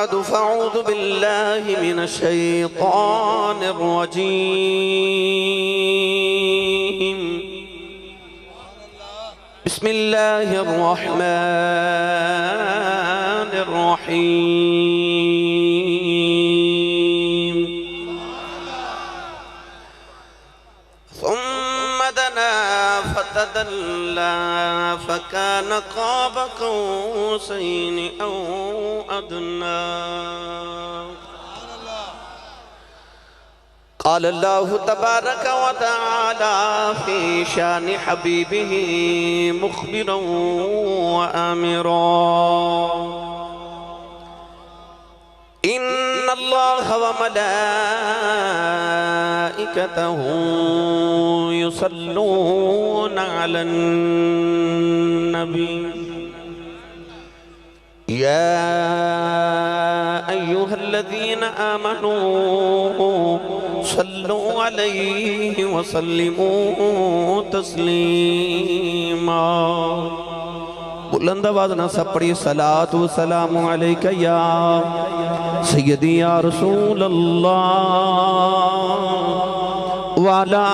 بعد فأعوذ بالله من الشيطان الرجيم بسم الله الرحمن الرحيم ثم دنا فتدلى فكان قاب قوسين أو أدنى قال الله تبارك وتعالى في شان حبيبه مخبرا وآمرا إن الله وملائكته يصلون على النبي يا أيها الذين آمنوا صلوا عليه وسلموا تسليما بلند آواز نہ سب پڑھی صلاة و سلام علیکہ یا سیدی یا رسول اللہ وعلى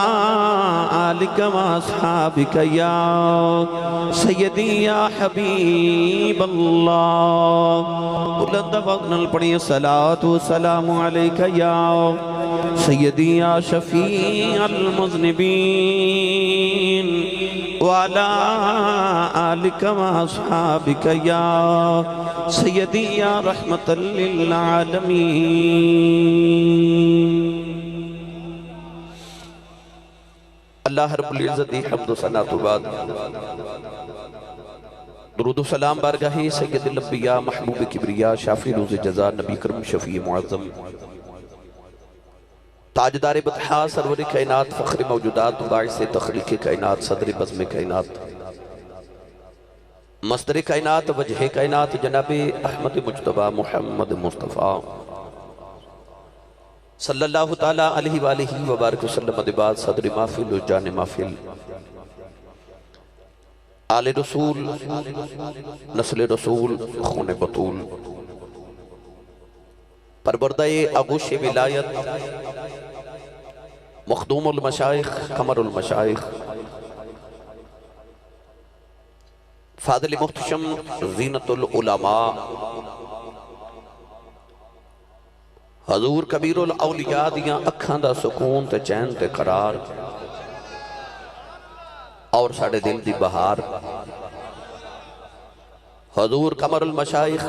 آلك وأصحابك يا سيدي يا حبيب الله بلند وقنا الپڑھی صلاة والسلام عليك يا سيدي يا شفيع المذنبين وعلى آلك وأصحابك يا سيدي يا رحمة للعالمين اللہ رب العزت حمد و ثنا تو بعد درود و سلام بارگاہ سید الانبیاء محبوب کبریا شافی روز جزا نبی کرم شفیع معظم تاجدار بطحا سرور کائنات فخر موجودات باعث تخلیق کائنات صدر بزم کائنات مصدر کائنات وجہ کائنات جناب احمد مجتبہ محمد مصطفیٰ صلی اللہ تعالیٰ علیہ وآلہ وبارک وسلم دباد صدر محفل و جان محفل آل رسول نسل رسول خون بطول پروردہ آغوش ولایت مخدوم المشائخ قمر المشائخ فاضل محتشم زینت العلماء حضور کبیر الاولیاء دیاں اکھاں دا سکون تے چین تے قرار اور ساڑے دل دی بہار حضور قمر المشائخ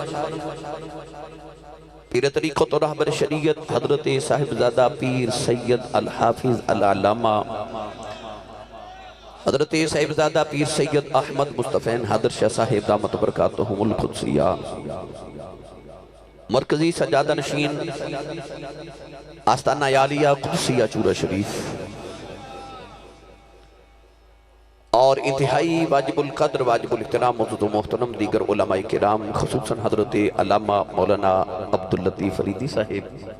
پیر طریقت و رہبر شریعت حضرت صاحبزادہ پیر سید الحافظ العلامہ حضرت صاحبزادہ پیر سید احمد مصطفین حضر شاہ صاحب دامت برکاتہم القدسیہ مرکزی سجادہ نشین آستانہ یالیہ قدسیہ چورہ شریف اور انتہائی واجب القدر واجب الاحترام موجود و محترم دیگر علماء کرام خصوصاً حضرت علامہ مولانا عبداللطیف فریدی صاحب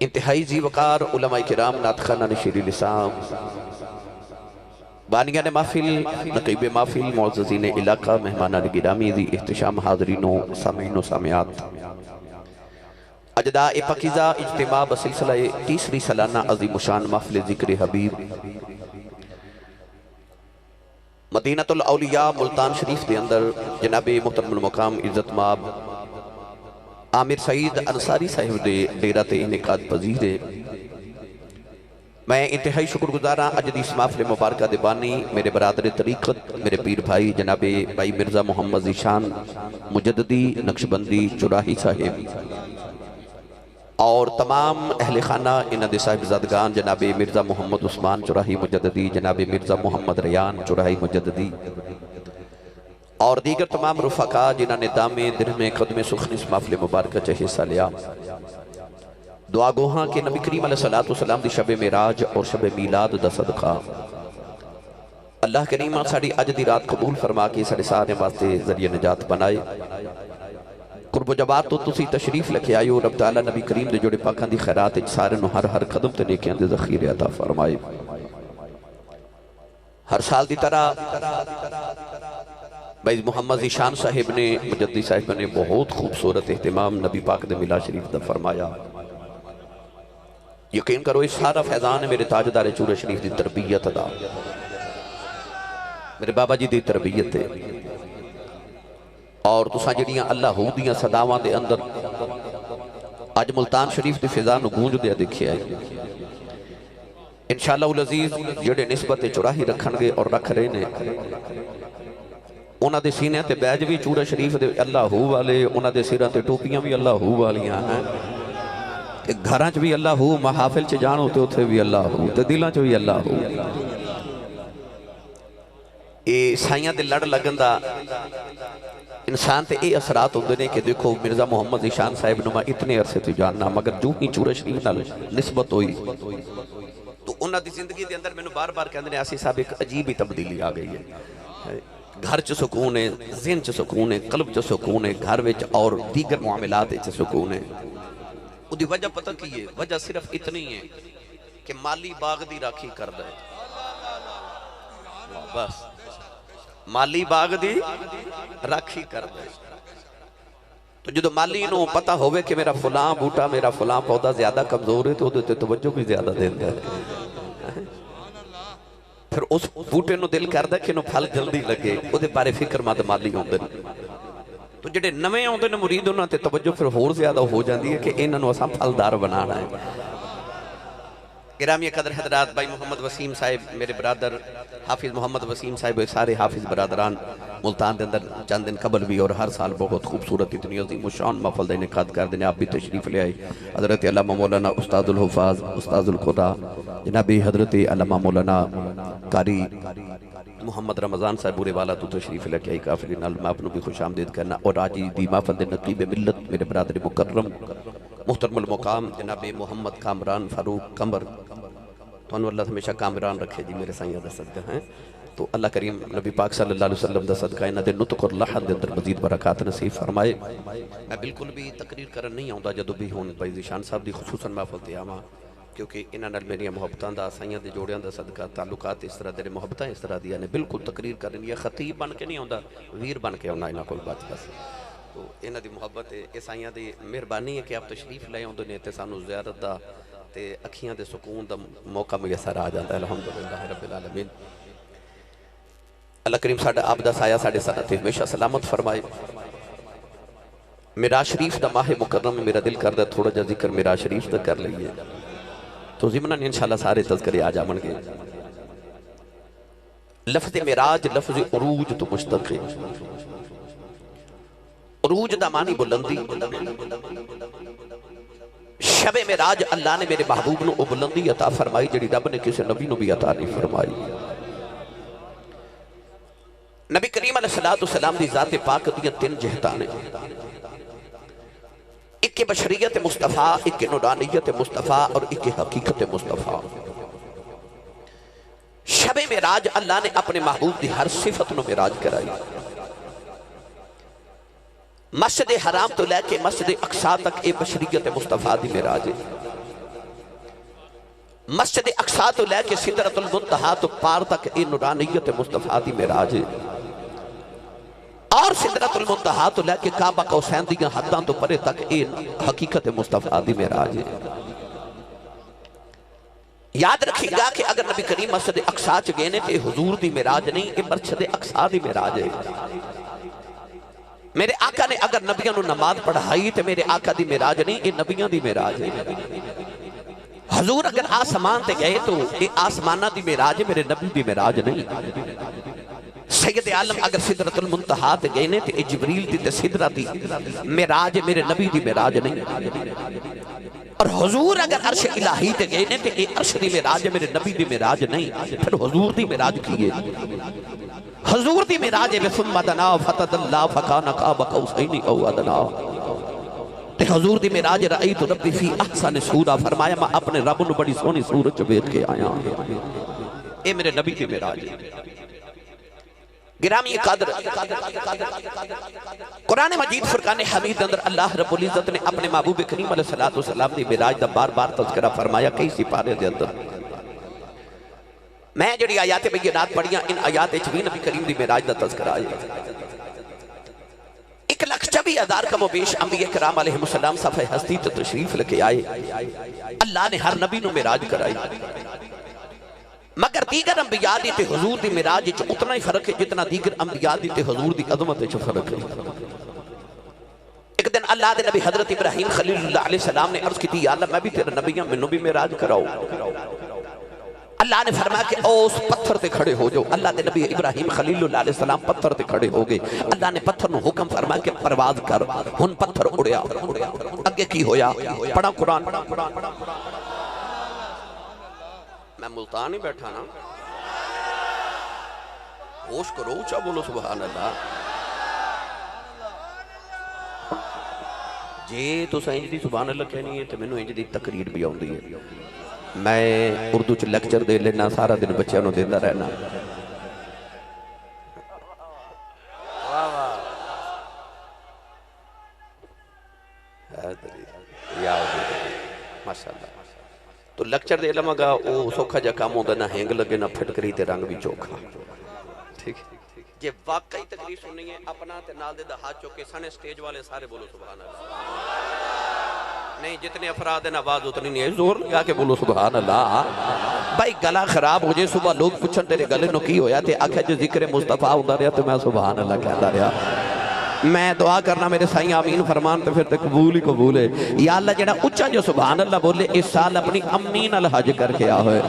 انتہائی ذی وقار علماء کرام ناطقانہ نشیر لسان بانیان محفل نقیب محفل معززین علاقہ مہمانان گرامی ذی احتشام حاضرین و سامعین و سامعات اجداء پاکیزہ اجتماع بسلسلہ تیسری سالانہ عظیم شان محفل ذکر حبیب مدینہ الاولیاء ملتان شریف دے اندر جناب محترم المقام عزت ماب عامر سعید انصاری صاحب دے ڈیرہ تے انعقاد پذیر ہے میں انتہائی شکر گزاراں اج دی اس محفل مبارکہ دے بانی میرے برادر طریقت میرے پیر بھائی جناب بھائی مرزا محمد ذیشان مجددی نقشبندی چراہی صاحب اور تمام اہل خانہ انہاں دے صاحبزادگان جناب مرزا محمد عثمان چراہی مجددی جناب مرزا محمد ریان چراہی مجددی اور دیگر تمام رفقا جنہاں نے دامے درہم قدم سخن اس محفل مبارکہ چہ حصہ لیا دعا گوہاں کہ نبی کریم علیہ السلام دی شب معراج اور شب میلاد دا صدقہ اللہ کریمہ ساڑی اج دی رات قبول فرما کے ساڑے سارے واسطے ذریعہ نجات بنائے قرب و جبات تو تسی تشریف لکھے آئیو رب تعالیٰ نبی کریم دے جوڑے پاکان دی خیرات سارے نو ہر قدم تے نیکیاں دے ذخیرے عطا فرمائے ہر سال دی طرح بھائی محمد ذیشان صاحب نے مجدی صاحب نے بہت خوبصورت اہتمام نبی پاک دے میلاد شریف دا فرمایا. یقین کرو اس سارا فیضان ہے میرے تاجدار چورہ شریف دی تربیت دا، میرے بابا جی دی تربیت ہے. اور تساں جڑیاں اللہ ہو دیاں صداواں دے اندر آج ملتان شریف دی فضا نو گونج دیا دیکھیا ہے. انشاءاللہ العزیز جڑے نسبت چراہی رکھن گے اور رکھ رہے نے انہاں دے سینے تے بیج بھی چورہ شریف دے اللہ ہو والے، انہاں دے سیرہ تے ٹوپیاں بھی اللہ ہو والیاں ہیں. گھراں چ بھی اللہ ہو، محافل چ جانو تے اتھے بھی اللہ ہو، تے دلاں چ بھی اللہ ہو. اے سائیاں دے لڑ لگن دا انسان تے اے اثرات ہوندے نے کہ دیکھو مرزا محمد ذیشان صاحب نو میں اتنے عرصے تو جاننا، مگر جو ہی چورہ شریف نال نسبت ہوئی تو انہاں دی زندگی دے اندر میں بار بار کہندے نے آسی صاحب ایک عجیب ہی تبدیلی آ گئی ہے. گھر چ سکون ہے، ذہن چ سکون ہے، قلب چ سکون ہے، گھر وچ اور دیگر معاملات چ سکون ہے. وہ دی وجہ پتہ کی ہے؟ وجہ صرف اتنی ہے کہ مالی باغ دی راکھی کردا ہے. بس مالی باغ دی راکھی کردا ہے. تو جدو مالی نو پتہ ہوئے کہ میرا فلاں بوٹا میرا فلاں پودا زیادہ کمزور ہے تو وہ توجہ بھی زیادہ دیتا ہے. پھر اس بوٹے نو دل کردا کہ نو پھل جلدی لگے، وہ دے بارے فکر مند مالی ہوندے نے. تو جڑے نویں ہوندے نے مرید انہاں تے توجہ پھر ہور زیادہ ہو جاندی ہے کہ انہاں نو اساں پھلدار بنانا ہے. گرامی قدر حضرات، بھائی محمد وسیم صاحب میرے برادر، حافظ محمد وسیم صاحب سارے حافظ برادران ملتان دے اندر چند دن قبل بھی اور ہر سال بہت خوبصورت اتنی عظیم الشان محفل دا انعقاد کر دینے. آپ بھی تشریف لے آئے. حضرت علامہ مولانا استاد الحفاظ استاد القرآن جناب حضرت علامہ مولانا قاری محمد رمضان صاحب بورے والا تو تشریف لے کے آئی. کافری نال میں اپنوں بھی خوش آمدید کرنا. اور آجی دی محفل دے نقیب ملت میرے برادر مکرم محترم المقام جناب محمد کامران فاروق کمر، تو انو اللہ ہمیشہ کامران رکھے جی میرے سائیہ دا صدقہ ہیں. تو اللہ کریم نبی پاک صلی اللہ علیہ وسلم دا صدقہ انہ دے نطق اور لحن دے اندر مزید برکات نصیب فرمائے. میں بالکل بھی تقریر کرن نہیں آؤں دا جدو بھی ہون بھائی ذیشان صاحب دی خصوصاً محفل تے آما، کیونکہ انہاں نال میری محبتاں دا سائیاں دے جوڑیاں دا صدقہ تعلقات اس طرح دے محبتاں اس طرح دیا نے. بالکل تقریر کرن یا خطیب بن کے نہیں آؤں دا، ویر بن کے آؤں انہاں کول بات بس. تو انہاں دی محبت ہے، سائیاں دی مہربانی ہے کہ آپ تشریف لے آؤں نے تے سانو زیارت دا تے اکھیاں دے سکون دا موقع میسر آ جاتا ہے. الحمدللہ رب العالمین. اللہ کریم ساڈا آپ دا سایہ ساڈے ساتھ ہمیشہ سلامت فرمائے. معراج شریف دا ماہ مکرم میں میرا دل کردا تھوڑا جا ذکر معراج شریف دا کر لئیے تو ضمناً انشاءاللہ سارے تذکرے آ جامن گے. لفظ معراج لفظ عروج تو مشتق ہے. عروج دا معنی بلندی. شب معراج اللہ نے میرے محبوب نو بلندی عطا فرمائی جڑی رب نے کسی نبی نو بھی عطا نہیں فرمائی. نبی کریم علیہ السلام دی ذات پاک دیا تین جہتانے، ایک بشریت مصطفیٰ، ایک نورانیت مصطفیٰ اور ایک حقیقت مصطفیٰ. شب معراج اللہ نے اپنے محبوب دی ہر صفت نو معراج کرائی. مسجد حرام تو لے کے مسجد اقصی تک اے بشریت مصطفیٰ دی معراج ہے. مسجد اقصی تو لے کے سدرۃ المنتہا تو پار تک اے نورانیت مصطفیٰ دی معراج ہے. اور سدرۃ المنتہا تو لے کے کعبہ قوسین دیاں حداں تو پرے تک اے حقیقت مصطفیٰ دی معراج ہے. یاد رکھیں گا کہ اگر نبی کریم مسجد اقصی چ گئے نے تے حضور دی معراج نہیں، اے مسجد اقصی دی معراج ہے. میرے آقا نے اگر نبیوں نو نماز پڑھائی تے میرے آقا دی معراج نہیں، اے نبیوں دی معراج ہے. حضور اگر آسمان تے گئے تو اے آسمانہ دی معراج ہے، میرے نبی دی معراج نہیں. سید عالم اگر سدرۃ المنتہا تے گئے نے تے اے جبریل دی تے سدرہ دی معراج ہے، میرے نبی دی معراج نہیں. اور حضور اگر عرش الہی تے گئے نے تے اے عرش دی معراج ہے، میرے نبی دی معراج نہیں. پھر حضور دی معراج کیے، حضور دی معراج ہے ثم دنا فتدلى فكان قاب قوسين او ادنى. تے حضور دی معراج رأیت ربی فی احسن صورت، فرمایا میں اپنے رب نو بڑی سونی صورت چ ویکھ کے آیا. اے میرے نبی دی معراج ہے. گرامی قدر قرآن مجید فرقان حمید اندر اللہ رب العزت نے اپنے محبوب کریم علیہ السلام دی معراج دا بار بار تذکرہ فرمایا کئی سپارے دے اندر. میں جڑی آیات بینات پڑھیاں ان آیات اچ بھی نبی کریم دی معراج دا تذکرہ آیا. بھی ہزار کم و بیش انبیاء کرام علیہ السلام صفحہ ہستی تو تشریف لکے آئے، اللہ نے ہر نبی نو معراج کرائی، مگر دیگر انبیاء دیتے حضور دی معراج چ اتنا ہی فرق ہے جتنا دیگر انبیاء دیتے حضور دی عظمت چ فرق ہے۔ ایک دن اللہ دے نبی حضرت ابراہیم خلیل اللہ علیہ السلام نے عرض کی تھی، یا اللہ میں بھی تیرا نبی ہوں، منو بھی معراج کراؤ۔ اللہ نے فرمایا کہ او اس پتھر تے کھڑے ہو جو۔ اللہ دے نبی ابراہیم خلیل اللہ علیہ السلام پتھر تے کھڑے ہو گئے، اللہ نے پتھر نو حکم فرمایا کہ پرواز کر، ہن پتھر اڑیا، اگے کی ہویا؟ پڑھا قرآن، میں ملتان ہی بیٹھا نا، ہوش کرو، اونچا بولو سبحان اللہ۔ جے تو انج دی سبحان اللہ کہنی ہے تو مینوں انج دی تقریر بھی آؤندی ہے، میں اردو چ لیکچر دے لینا، سارا دن بچیاں نو دیندا رہنا۔ ماشاءاللہ تو لیکچر دے علم گا او سوکھا جا کام ہوندہ، نہ ہینگ لگے نہ پھٹکری تے رنگ بھی چوکھا، ٹھیک ہے۔ یہ واقعی تقریر سننی ہے، اپنا تے نال دے دا ہاتھ چوکے سانے سٹیج والے سارے بولو سبحان اللہ۔ نہیں جتنے افراد ہیں آواز اتنی نہیں ہے، زور لگا کے بولو سبحان اللہ۔ بھائی گلا خراب ہو جائے، صبح لوگ پوچھن تیرے گلے نو کی ہویا تے آکھا جو ذکر مصطفیٰ ہوندہ رہا تو میں سبحان اللہ کہتا رہا۔ میں دعا کرنا میرے سائیں آمین فرمان تو پھر تے قبول ہی قبول ہے۔ یا اللہ جڑا اچھا جو سبحان اللہ بولے اس سال اپنی امین الحج کر کے آئے،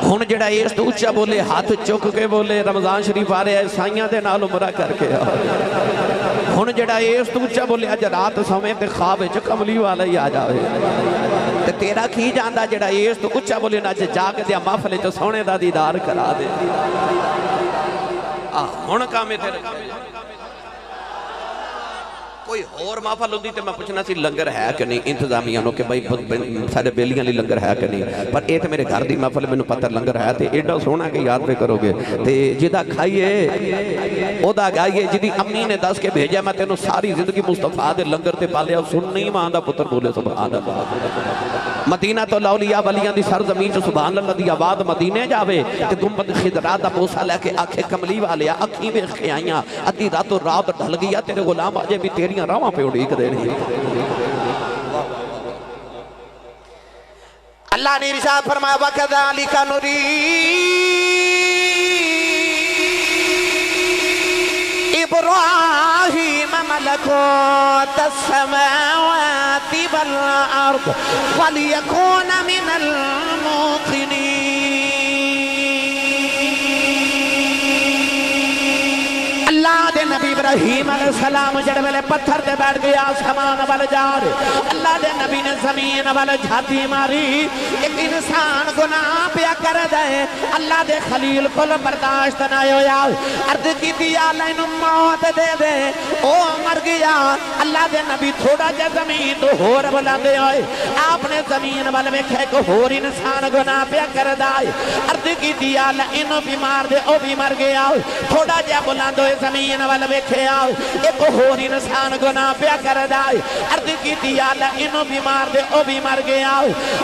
ہن جڑا اس تو اچھا بولے ہاتھ چک کے بولے رمضان شریف آ رہے ہیں سائیاں دے نال عمرہ کر کے آئے، ہن جڑا اس تو اچھا بولے اج رات سویں تے خواب وچ کملی والا ہی آ جاوے، تے تیرا کی جاندا جڑا اس تو اچھا بولے نہ جاگ دیا محفل وچ سونے دا دیدار کرا دے۔ ہن کام ہے تیرے کوئی اور محفل ہوندی تے میں پوچھنا سی لنگر ہے کہ نہیں انتظامیہ نو کہ بھائی سارے بیلیاں لی لنگر ہے کہ نہیں، پر اے تے میرے گھر دی محفل میں پتہ لنگر ہے تے ایڈا سونا کہ یاد پہ کرو گے تے جدا کھائیے او دا گائیے، جدی امی نے دس کے بھیجا میں تینوں ساری زندگی مصطفیٰ دے لنگر تے پالیا، سن نہیں ماں دا پتر بولے سبحان اللہ۔ مدینہ تو اولیاء ولیاں دی سرزمین جو سبحان اللہ دی آواز مدینے جاوے تے گنبد خضرا دا بوسا لے کے آنکھیں کملی والیا اکھیں ویکھ کے آئیاں، ادھی رات و رات ڈھل گیا تیرے غلام آجے بھی تیری راواں پہ اڑیک دے رہی۔ اللہ نے ارشاد فرمایا وَكَذَلِكَ نُرِي إِبْرَاهِيمَ مَلَكُوتَ السَّمَاوَاتِ وَالْأَرْضِ وَلِيَكُونَ مِنَ الْمُوقِنِينَ۔ اللہ دے نبی ابراہیم علیہ السلام جڑ ویلے پتھر دے بیٹھ گیا آسمان وال جا رہے، اللہ دے نبی نے زمین وال جھاتی ماری، ایک انسان گناہ پیا کر دے، اللہ دے خلیل کل برداشت نہ ہویا، عرض کی دیا اللہ انہوں موت دے دے، او مر گیا۔ اللہ دے نبی تھوڑا جا زمین تو ہور بلا دے ہوئے، آپ نے زمین وال میں کھے کو ہور انسان گناہ پیا کر دائے، عرض کی دیا اللہ انہوں بھی مار دے، او بھی مر گیا، تھوڑا جا بلا دو زمین والا ویکھے آؤ، ایک ہور انسان گناہ پیا کر دائے، عرض کی دیا اللہ انہوں بھی مار دے، او بھی مر گیا۔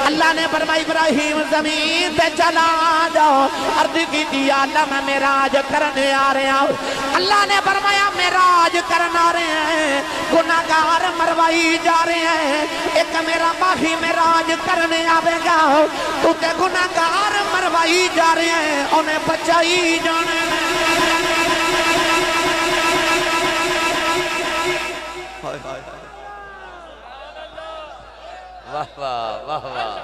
اللہ نے فرمایا ابراہیم زمین تے چلا جاؤ، عرض کی دیا اللہ میں معراج کرنے آ رہے ہوں۔ اللہ نے فرمایا معراج کرنے آ رہے ہیں، گناہگار مروائی جا رہے ہیں، ایک میرا ماہی معراج کرنے آوے گا، تو تے گناہگار مروائی جا رہے ہیں، انہیں بچائی جانے ہیں۔ واہ واہ واہ واہ۔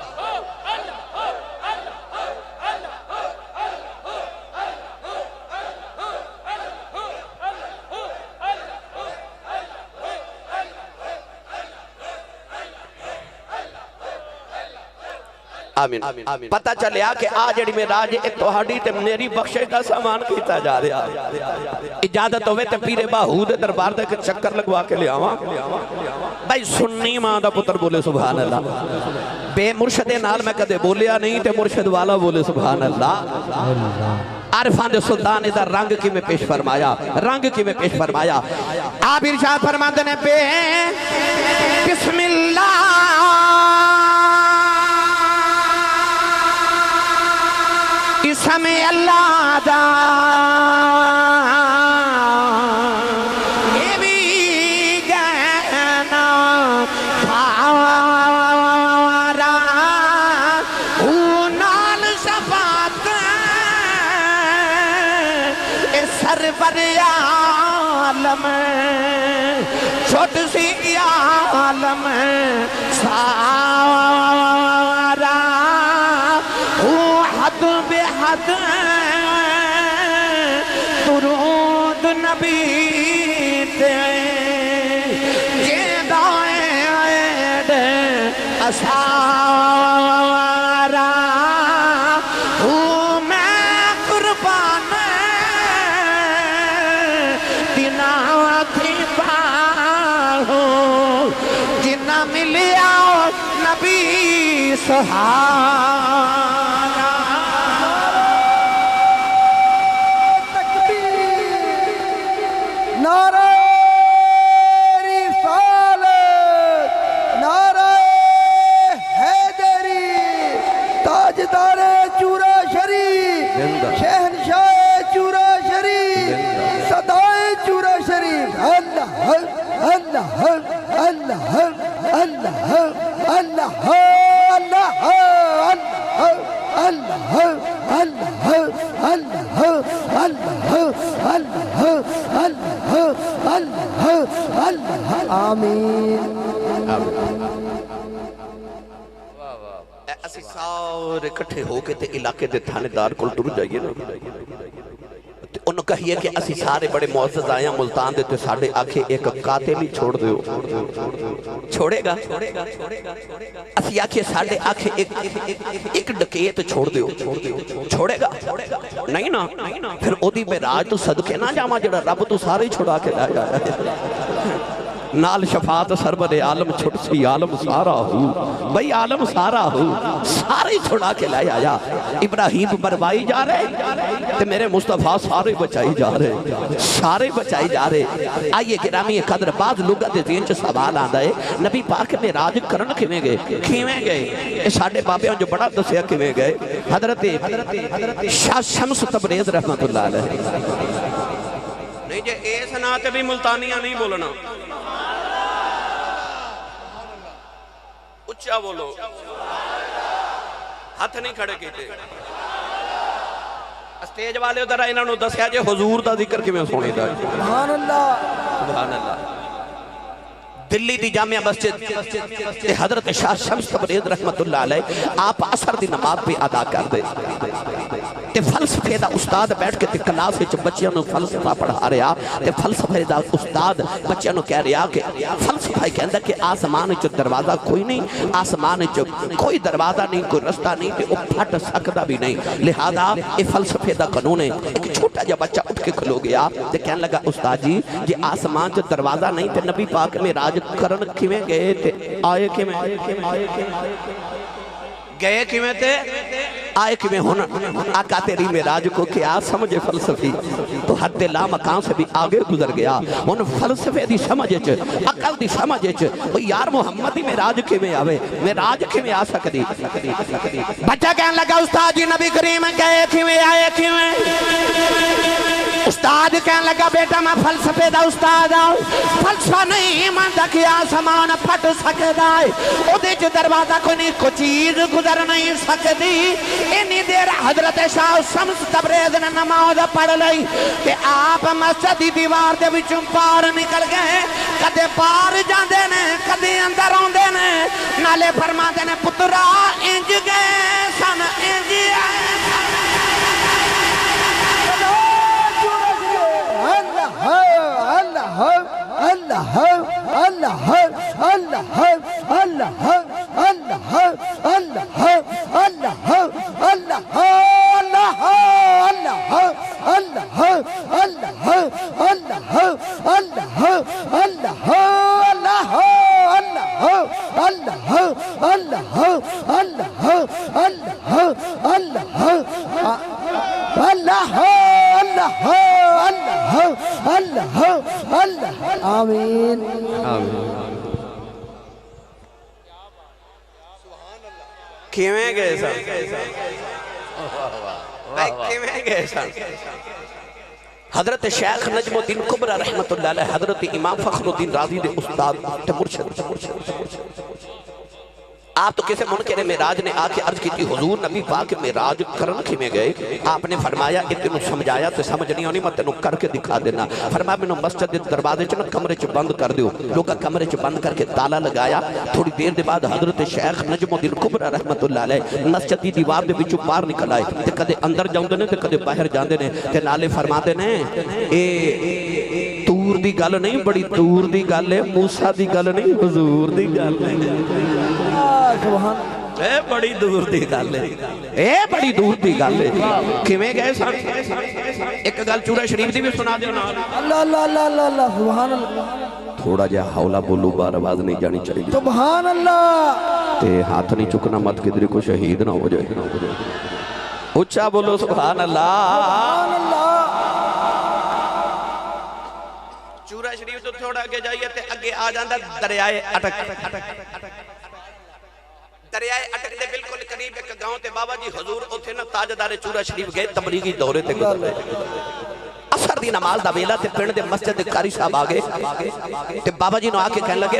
آمین۔ پتہ چلیا کہ آج جڑی معراج ایک توہاڈی تے میری بخشش دا سامان کیتا جا رہا، اجازت ہوئے تے پیر باہود دربار دے کے چکر لگوا کے لے آواں۔ بھائی سنی ماں دا پتر بولے سبحان اللہ، بے مرشد نال میں کدے بولیا نہیں تے مرشد والا بولے سبحان اللہ۔ عارفان دے سلطان ادھر رنگ کی میں پیش فرمایا، رنگ کی میں پیش فرمایا۔ آپ ارشاد فرماتے ہیں بے بسم اللہ اسم اللہ دا اے بھی عالم چھوٹ سی عالم سارا حد بے حد درود نبی تے جیدائے اسارا میں قربان دینا تھی پاہو جنہ ملیا نبی سہارا نعرہ رسالت، نعرہ حیدری، تاجدار چورا شریف، شہنشاہ چورا شریف، صدائے چورا شریف، اللہ اللہ اللہ اللہ اللہ آمین۔ اسی سارے کٹھے ہو کے تے علاقے دے تھانے دار کل ٹر جائیے نا، انہوں کہیے کہ اسی سارے بڑے معزز آئے ہیں ملتان دے تے ساڑھے آنکھیں ایک قاتل ہی چھوڑ دیو، چھوڑے گا؟ اسی آنکھیں ساڑھے آنکھیں ایک ڈکیت چھوڑ دیو، چھوڑے گا؟ نہیں نا، پھر او دی میں راج تو صدقے نہ جاما جڑا رب تو سارے ہی چھوڑا کے لائے آیا نال شفاعت سربر عالم چھٹ سی عالم سارا ہو، بھئی عالم سارا ہو، سارے چھوڑا کے لائے آیا۔ ابراہیم بروائی جا رہے تے میرے مصطفیٰ سارے بچائی جا رہے، سارے بچائی جا رہے۔ آئیے گرامی قدر بعض لوگا دے ذہن چ سوال آندا ہے نبی پاک میں راج کرن کیویں گئے؟ کیویں گئے؟ اے ساڈے بابیاں جو بڑا دسیا کیویں گئے؟ حضرت شاہ شمس تبریز رحمت اللہ علیہ نہیں جے اے سنا تے بھی ملتانیاں نہیں بولنا، اچھا بولو، ہاتھ نہیں کھڑے کیتے۔ اسٹیج والے ادھر انہوں نے دسیا جے حضور دا ذکر کی میں سونے دا سبحان اللہ، سبحان اللہ۔ دلی دی جامعہ مسجد حضرت شاہ شمس تبریز رحمت اللہ علیہ آپ عصر دی نماز پہ ادا کر دے تے فلسفے دا استاد بیٹھ کے تے کلاس وچ بچیاں نو فلسفہ پڑھا رہا تے فلسفے دا استاد بچیاں نو کہہ رہا کہ فلسفہ کہندا کہ آسمان وچ دروازہ کوئی نہیں، آسمان وچ کوئی دروازہ نہیں، کوئی رستہ نہیں تے او پھٹ سکدا بھی نہیں، لہذا اے فلسفے دا قانون ہے۔ ایک چھوٹا جا بچہ اٹھ کے کھلو گیا تے کہنے لگا استاد جی جے آسمان وچ دروازہ نہیں تے نبی پاک میں راج کرن کیویں گئے تے آئے کیویں گئے کیویں تے آئے کیویں ہن آقا تیری معراج کو کیا سمجھے فلسفی تو حد لا مکان سے بھی آگے گزر گیا ہن فلسفے دی سمجھ وچ عقل دی سمجھ وچ او یار محمد دی معراج کیویں آوے معراج کیویں آ سکدی بچہ کہنے لگا استاد جی نبی کریم گئے کیویں آئے کیویں استاد کہنے لگا بیٹا میں فلسفے دا استاد آؤں فلسفہ نہیں مانتا کہ آسمان پھٹ سکتا ہے او دے جو دروازہ کوئی نہیں کوئی چیز گزر نہیں سکتی اینی دیر حضرت شاہ شمس تبریز نے نماز پڑھ لئی کہ آپ مسجد دی دیوار دے وچوں پار نکل گئے کدے پار جاندے نے کدے اندر آندے نے نالے فرماندے نے پترا انج گئے سن انج آئے اللہ اللہ اللہ اللہ اللہ اللہ اللہ اللہ آمین کیویں گئے سن کیویں گئے سن حضرت شیخ نجم الدین کبرا رحمت اللہ علیہ حضرت امام فخر الدین رازی دے استاد تے مرشد آپ تو کسے منکر معراج نے آکے عرض کی تھی حضور نبی پاک معراج کرن کھمیں گئے؟ آپ نے فرمایا اتنو سمجھایا تے سمجھ نہیں ہونی میں تینو کر کے دکھا دینا. فرمایا میں مسجد دروازے چ کمرے چ بند کر دیو. لوگا کمرے چ بند کر کے تالا لگایا. تھوڑی دیر دے بعد حضرت شیخ نجم الدین کبرا رحمت اللہ علیہ مسجد دی دیوار دے وچوں باہر نکل آئے تے کدے اندر جاندے نے تے کدے باہر جاندے نے تے نالے فرماتے نے اے تور دی گل نہیں بڑی دور دی گل ہے موسیٰ دی گل نہیں حضور دی گل ہے. سبحان اے بڑی دور دی گل ہے اے بڑی دور دی گل ہے. کیویں گئے سن ایک گل چورہ شریف دی بھی سنا دیو نال. اللہ اللہ اللہ اللہ اللہ سبحان اللہ. تھوڑا جا حولا بولو بار آواز نہیں جانی چاہیے. سبحان اللہ. تے ہاتھ نہیں چکنا مت کدھر کو شہید نہ ہو جائے. اچھا بولو سبحان اللہ. سبحان اللہ. چورہ شریف تو تھوڑا آگے جائیے تے اگے آ جاندہ دریائے اٹک. دریائے اٹک دے بالکل قریب ایک گاؤں تے بابا جی حضور اتھے نا تاجدار چورہ شریف گئے تبلیغی دورے تے گزر رہے. اثر دی نماز دا ویلا تے پنڈ دے مسجد دے قاری صاحب آگے تے بابا جی نو آکے کہنے لگے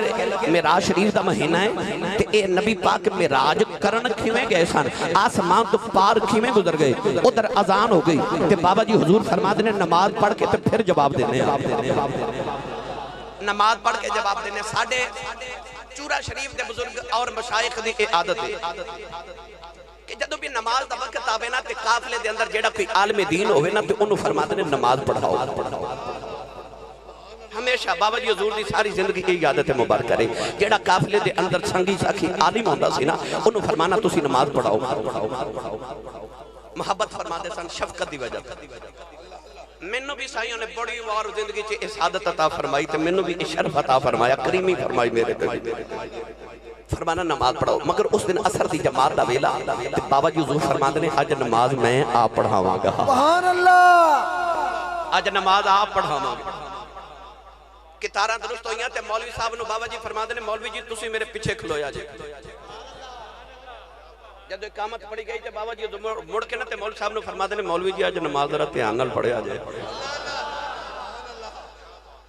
معراج شریف دا مہینہ ہے تے اے نبی پاک معراج کرن کھویں گئے سن آسمان تو پار کھویں گزر گئے. ادھر اذان ہو گئی تے بابا جی حضور فرما دینے نماز پڑھ کے تے پھر جواب دینے. نماز پڑھ کے جواب دینے. ساڑھے چورہ شریف دے بزرگ اور مشائخ دی عادت ہے کہ جدو بھی نماز دا وقت آوے نا تے قافلے دے اندر جیڑا کوئی عالم دین ہوئے نا تے انہوں فرماتے نے نماز پڑھاؤ. ہمیشہ بابا جی حضور دی ساری زندگی کی عادت مبارک کرے جیڑا قافلے دے اندر سنگی ساکھی عالم ہوندہ سی نا انہوں فرمانا تسی نماز پڑھاؤ. محبت فرماتے سن شفقت دی وجہ. منو بھی سائیوں نے بڑی وار زندگی چے اس عادت عطا فرمائی تے منو بھی شرف عطا فرمایا کریمی فرمائی میرے پہ. فرمانا نماز پڑھاؤ. مگر اس دن اثر دی جماعت دا ویلا تے بابا جی حضور فرماتے نے آج نماز میں آپ پڑھاواں گا. سبحان اللہ. آج نماز آپ پڑھاواں گا. کتاراں درست ہوئیاں تے مولوی صاحب نو بابا جی فرماتے نے مولوی جی تسی میرے پیچھے کھلویا جے. جب اقامت پڑھی گئی تے بابا جی مڑ کے نا تے مولوی صاحب نو فرماتے نے مولوی جی آج نماز ذرا دھیان نال پڑھے آ جائے.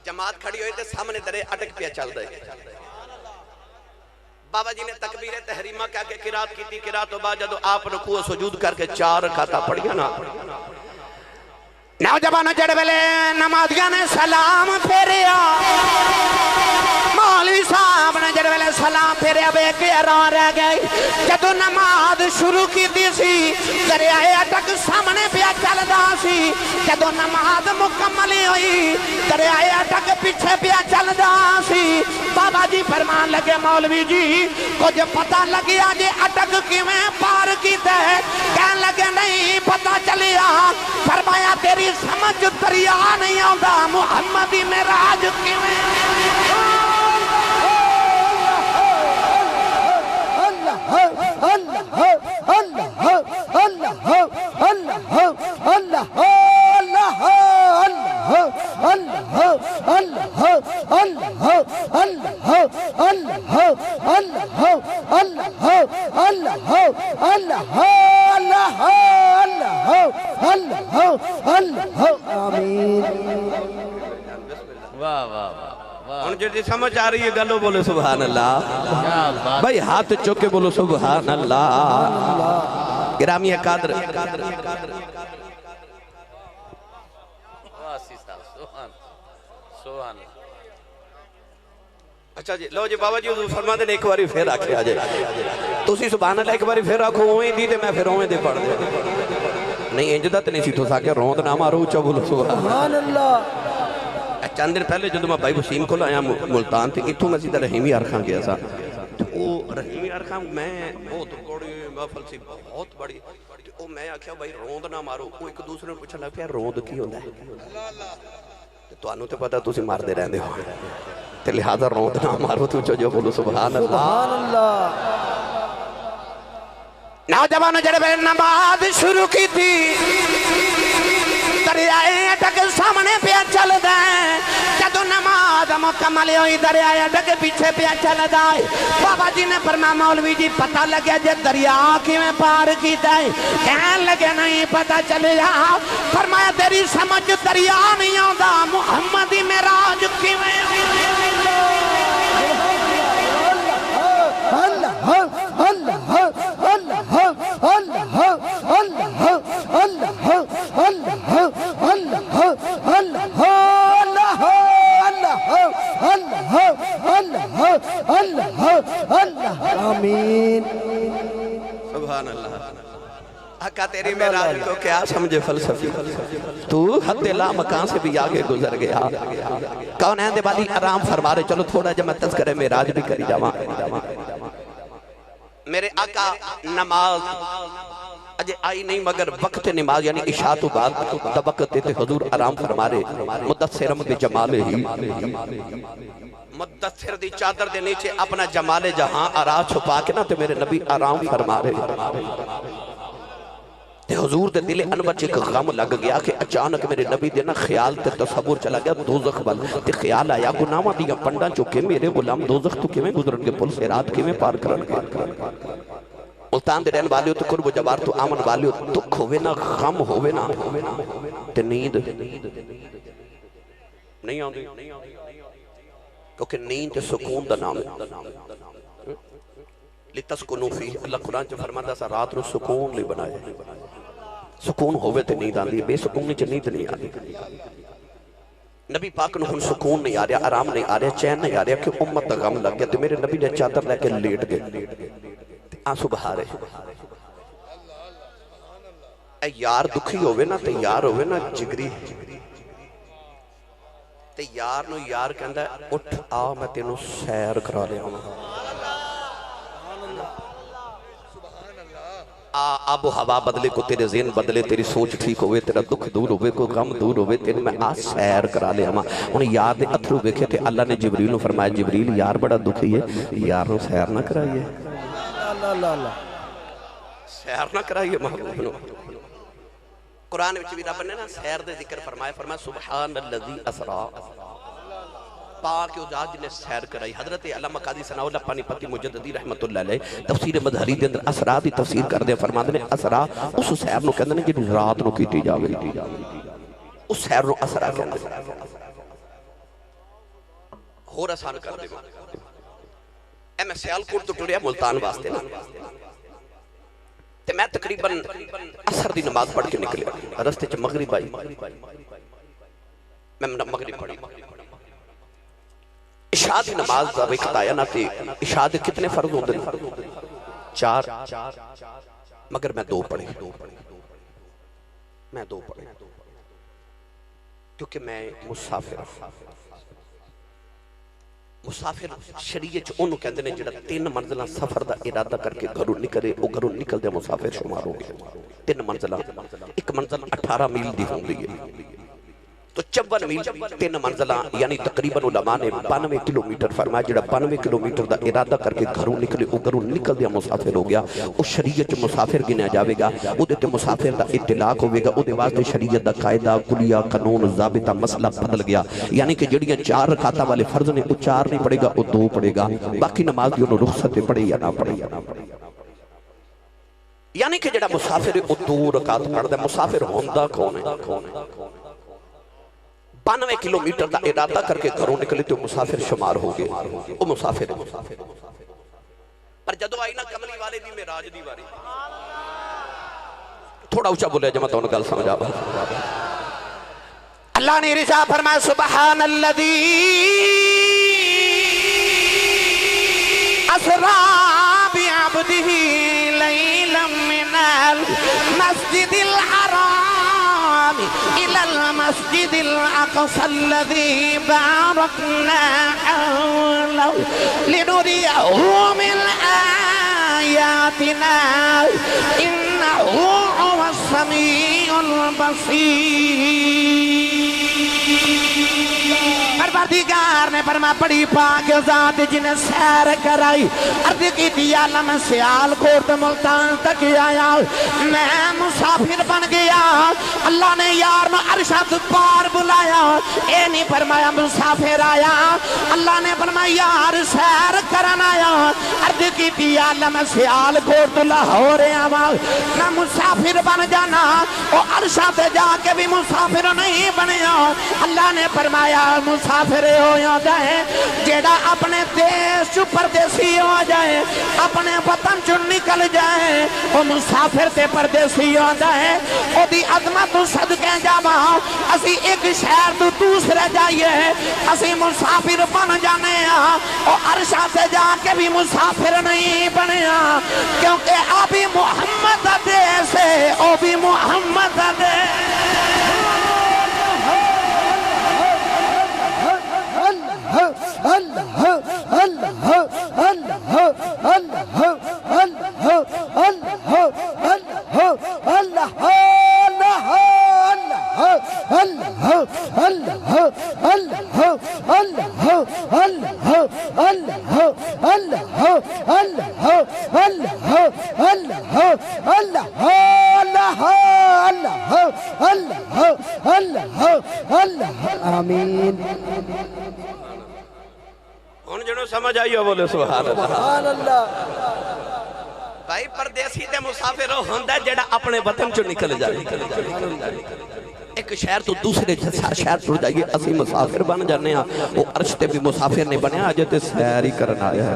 جماعت کھڑی ہوئی تے سامنے درے اٹک پیا چل دے. بابا جی نے تکبیر تحریمہ کہا کہ قرات کی تھی. قرات و بعد جدو آپ رکوع و سجود کر کے 4 رکعتاں پڑھیا نا نوجوانوں جڑے ویلے نمازیاں نے سلام پھیریا مولوی صاحب نے جڑے ویلے سلام پھیریا بے کے حیران رہ گئے. جدو نماز شروع کی دی سی دریائے اٹک سامنے پیا چلدا سی. جدو نماز مکمل ہوئی دریائے اٹک پیچھے پیا چلدا سی. بابا جی فرمان لگے مولوی جی کچھ پتہ لگیا جے اٹک کیویں پار کیتا ہے؟ کہنے لگے نہیں پتہ چلیا. فرمایا تیری سمجھ دریا نہیں آندا محمدی معراج کیویں. اللہ اللہ اللہ اللہ اللہ اللہ ان جڑی سمجھ آ رہی ہے گلو بولے سبحان اللہ. بھائی ہاتھ چوکے بولو سبحان اللہ. گرامی قادر اچھا جی لو جی بابا جی حضور فرماتے نے ایک باری پھر آکھے آ جائے تسی سبحان اللہ ایک باری پھر آکھو اویں دی تے میں پھر اویں دے پڑھ دے. نہیں انجدہ تے نہیں سی تو ساکے روند نہ مارو اچھا بولو سبحان اللہ. چند دن پہلے جدو میں بھائی وسیم کو لایا ملتان تھی اتھوں مسجد رحیمی ارخان گیا سا. وہ رحیمی ارخان میں بہت بڑی محفل سی بہت بڑی. وہ میں آکھیا بھائی روند نہ مارو. وہ ایک دوسرے نے پوچھا لگا روند کی ہوندا ہے؟ تو انہوں تے پتا تسی مار دے رہندے ہو تے لہذا روند نہ مارو. تو جو بولو سبحان اللہ. نوجوان جڑے میں نماز شروع کی تھی دریائے اٹک سامنے پیا چل دیں. جدو نماز مکمل ہوئی دریائے اٹک پیچھے پیا چل دیں. بابا جی نے فرمایا مولوی جی پتہ لگیا جے دریا کیویں پار کیتا ہے؟ کہنے لگے نہیں پتہ چلیا. فرمایا تیری سمجھ دریا نہیں آندا محمدی معراج کیویں. اللہ اللہ اللہ آمین سبحان اللہ آقا تیری معراج کو کیا سمجھے فلسفی تو حد لا مکان سے بھی آگے گزر گیا کون ہے دے والی آرام فرما رہے چلو تھوڑا جب میں تذکرے معراج بھی کری جاواں میرے آقا نماز اجے آئی نہیں مگر وقت نماز یعنی عشاء تو بعد وقت تے حضور آرام فرما رہے مدثرم بے جمال ہی مدثر دی چادر دے نیچے اپنا جمال جہاں آرام چھپا کے نا تے میرے نبی آرام فرما رہے تے حضور دے دل انور چیک غم لگ گیا کہ اچانک میرے نبی دے نا خیال تے تصور چلا گیا دوزخ بل تے خیال آیا گناہاں دیا پنڈا چکے میرے غلام دوزخ تو کیویں گزرن گے پل سے رات کیویں پار کرن گے ملتان دے رہن والیو تو قرب و جبار تو آمن والیو دکھ ہوئے نا غم ہوئے نا تے نیند نہیں آن دی کیونکہ نیند تے سکون دا نام ہے لتسکنو فی اللہ قرآن جو فرماتا سا رات رو سکون لے بنائے سکون ہوئے تے نیند آن دی بے سکون نیچے نیند نہیں آن دی نبی پاک نو ہن سکون نہیں آ رہا آرام نہیں آ رہا چین نہیں آ رہا کہ امت دا غم لگ گیا تے میرے نبی نے چادر لے کے لیٹ گئے آنسو بہا رہے اے یار دکھی ہوئے نا تے یار ہوئے نا جگری تے یار نو یار کہندہ ہے اٹھ آ میں تینو سیر کرا لیا ہوں آب و ہوا بدلے کو تیرے ذہن بدلے تیری سوچ ٹھیک ہوئے تیرا دکھ دور ہوئے کوئی غم دور ہوئے تیرے میں آج سیر کرا لے ہما انہیں یار دے اتھرو بیکھے تھے اللہ نے جبریل نو فرمایا جبریل یار بڑا دکھی ہے یار نو سیر نہ کرائیے سیر نہ کرائیے محبوب نو قرآن وچ بھی رب نے نا سیر دے ذکر فرمایا سبحان اللذی اسرا پاک اجاج نے سیر کرائی حضرت علامہ قاضی ثناء اللہ پانی پتی مجددی رحمت اللہ علیہ تفسیر مظہری دے اندر اسرا دی تفسیر کر دے فرماتے ہیں اسرا اس سیر نو کہندے نے جی رات نو کیتی جاوے اس سیر نو اسرا کہندے ہور آسان کر دے اے میں سیالکوٹ تو ٹریا ملتان واسطے نا تے میں تقریباً عصر دی نماز پڑھ کے نکلے رستے چ مغرب آئی میں مغرب پڑھی عشاء دی نماز دا وقت آیا نا تے عشاء دے کتنے فرض ہوندے چار مگر میں دو پڑھے کیونکہ میں مسافر شریعت انہوں کہندے نے جڑا 3 منزلہ سفر دا ارادہ کر کے گھروں نکلے او گھروں نکل دے مسافر شمار ہو گئے 3 منزلہ ایک منزل 18 میل دی ہوں دی تو 54 میل 3 منزلہ یعنی تقریباً علماء نے 92 کلومیٹر فرمایا جڑا 92 کلومیٹر دا ارادہ کر کے گھروں نکلے او گھروں نکل دیا مسافر ہو گیا او شریعت مسافر گنیا جاوے گا او دیتے مسافر دا اطلاق ہوئے گا او دے واسطے شریعت دا قائدہ کلیہ قانون ضابطہ مسئلہ بدل گیا یعنی کہ جڑیاں 4 رکعتاں والے فرض نے او 4 نہیں پڑے گا او 2 پڑے گا باقی نماز دی انہوں رخصت پڑے یا نہ پڑے یعنی کہ جڑا مسافر او 2 رکعت پڑھ دے مسافر ہوندہ کون ہے 92 کلومیٹر دا ارادہ کر کے گھروں نکلے تو مسافر شمار ہو گئے وہ مسافر پر جدو آئی نا کملی والے دی معراج دی واری تھوڑا اونچا بولے جمع تو ان گل سمجھا اللہ نے رضا فرمایا سبحان الذی اسرا بعبدہ لیلا من المسجد الحرام إلى المسجد الأقصى الذي باركنا حوله لنريه من آياتنا إنه هو السميع البصير پروردگار نے فرمایا بڑی پاک ذات جنہیں سیر کرائی عرض کی دی عالم سیال کوٹ ملتان تک آیا میں مسافر بن گیا اللہ نے یار میں عرشت پار بلایا اے نہیں فرمایا مسافر آیا اللہ نے فرمایا یار سیر کرن آیا عرض کی دی عالم سیال کوٹ لاہور آیا میں مسافر بن جانا اور عرشت جا کے بھی مسافر نہیں بنیا اللہ نے فرمایا مسافر مسافر ہو جائے جیڑا اپنے دیش چو پردیسی ہو جائے اپنے وطن چو نکل جائے وہ مسافر تے پردیسی ہو جائے او دی عظمت صدقے جاواں اسی ایک شہر تو دوسرے جائیے اسی مسافر بن جانے ہاں او عرشاں سے جا کے بھی مسافر نہیں بنے ہاں کیونکہ ابھی محمد دے سے او بھی محمد دے آمین ان جنوں سمجھ آئیو بولے سبحان اللہ سبحان اللہ بھائی پردیسی تے مسافر ہوندہ جیڑا اپنے وطن چو نکل جائے ایک شہر تو دوسرے شہر تو جائیے اسی مسافر بن جانے ہاں وہ عرش تے بھی مسافر نہیں بنے آجے تے سیری کرنا آیا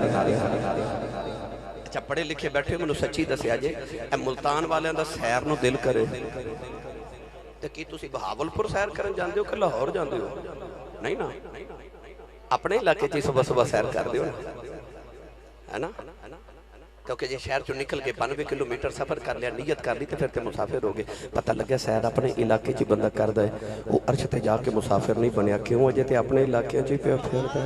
اچھا پڑھے لکھے بیٹھے منو سچی دسے آجے اے ملتان والے اندہ سیر نو دل کرے تے کی تسی بہاول پور سیر کرن جاندے ہو کہ لاہور جاندے ہو نہیں نا اپنے علاقے چی صبح صبح سیر کر دیو ہے نا کیونکہ یہ شہر چو نکل کے 92 کلومیٹر سفر کر لیا نیت کر لی تے پھر تے مسافر ہو گئے پتہ لگیا سیر اپنے علاقے چی بندہ کر دے وہ عرش تے جا کے مسافر نہیں بنیا کیوں وجہ تے اپنے علاقے چی پہ پھر دے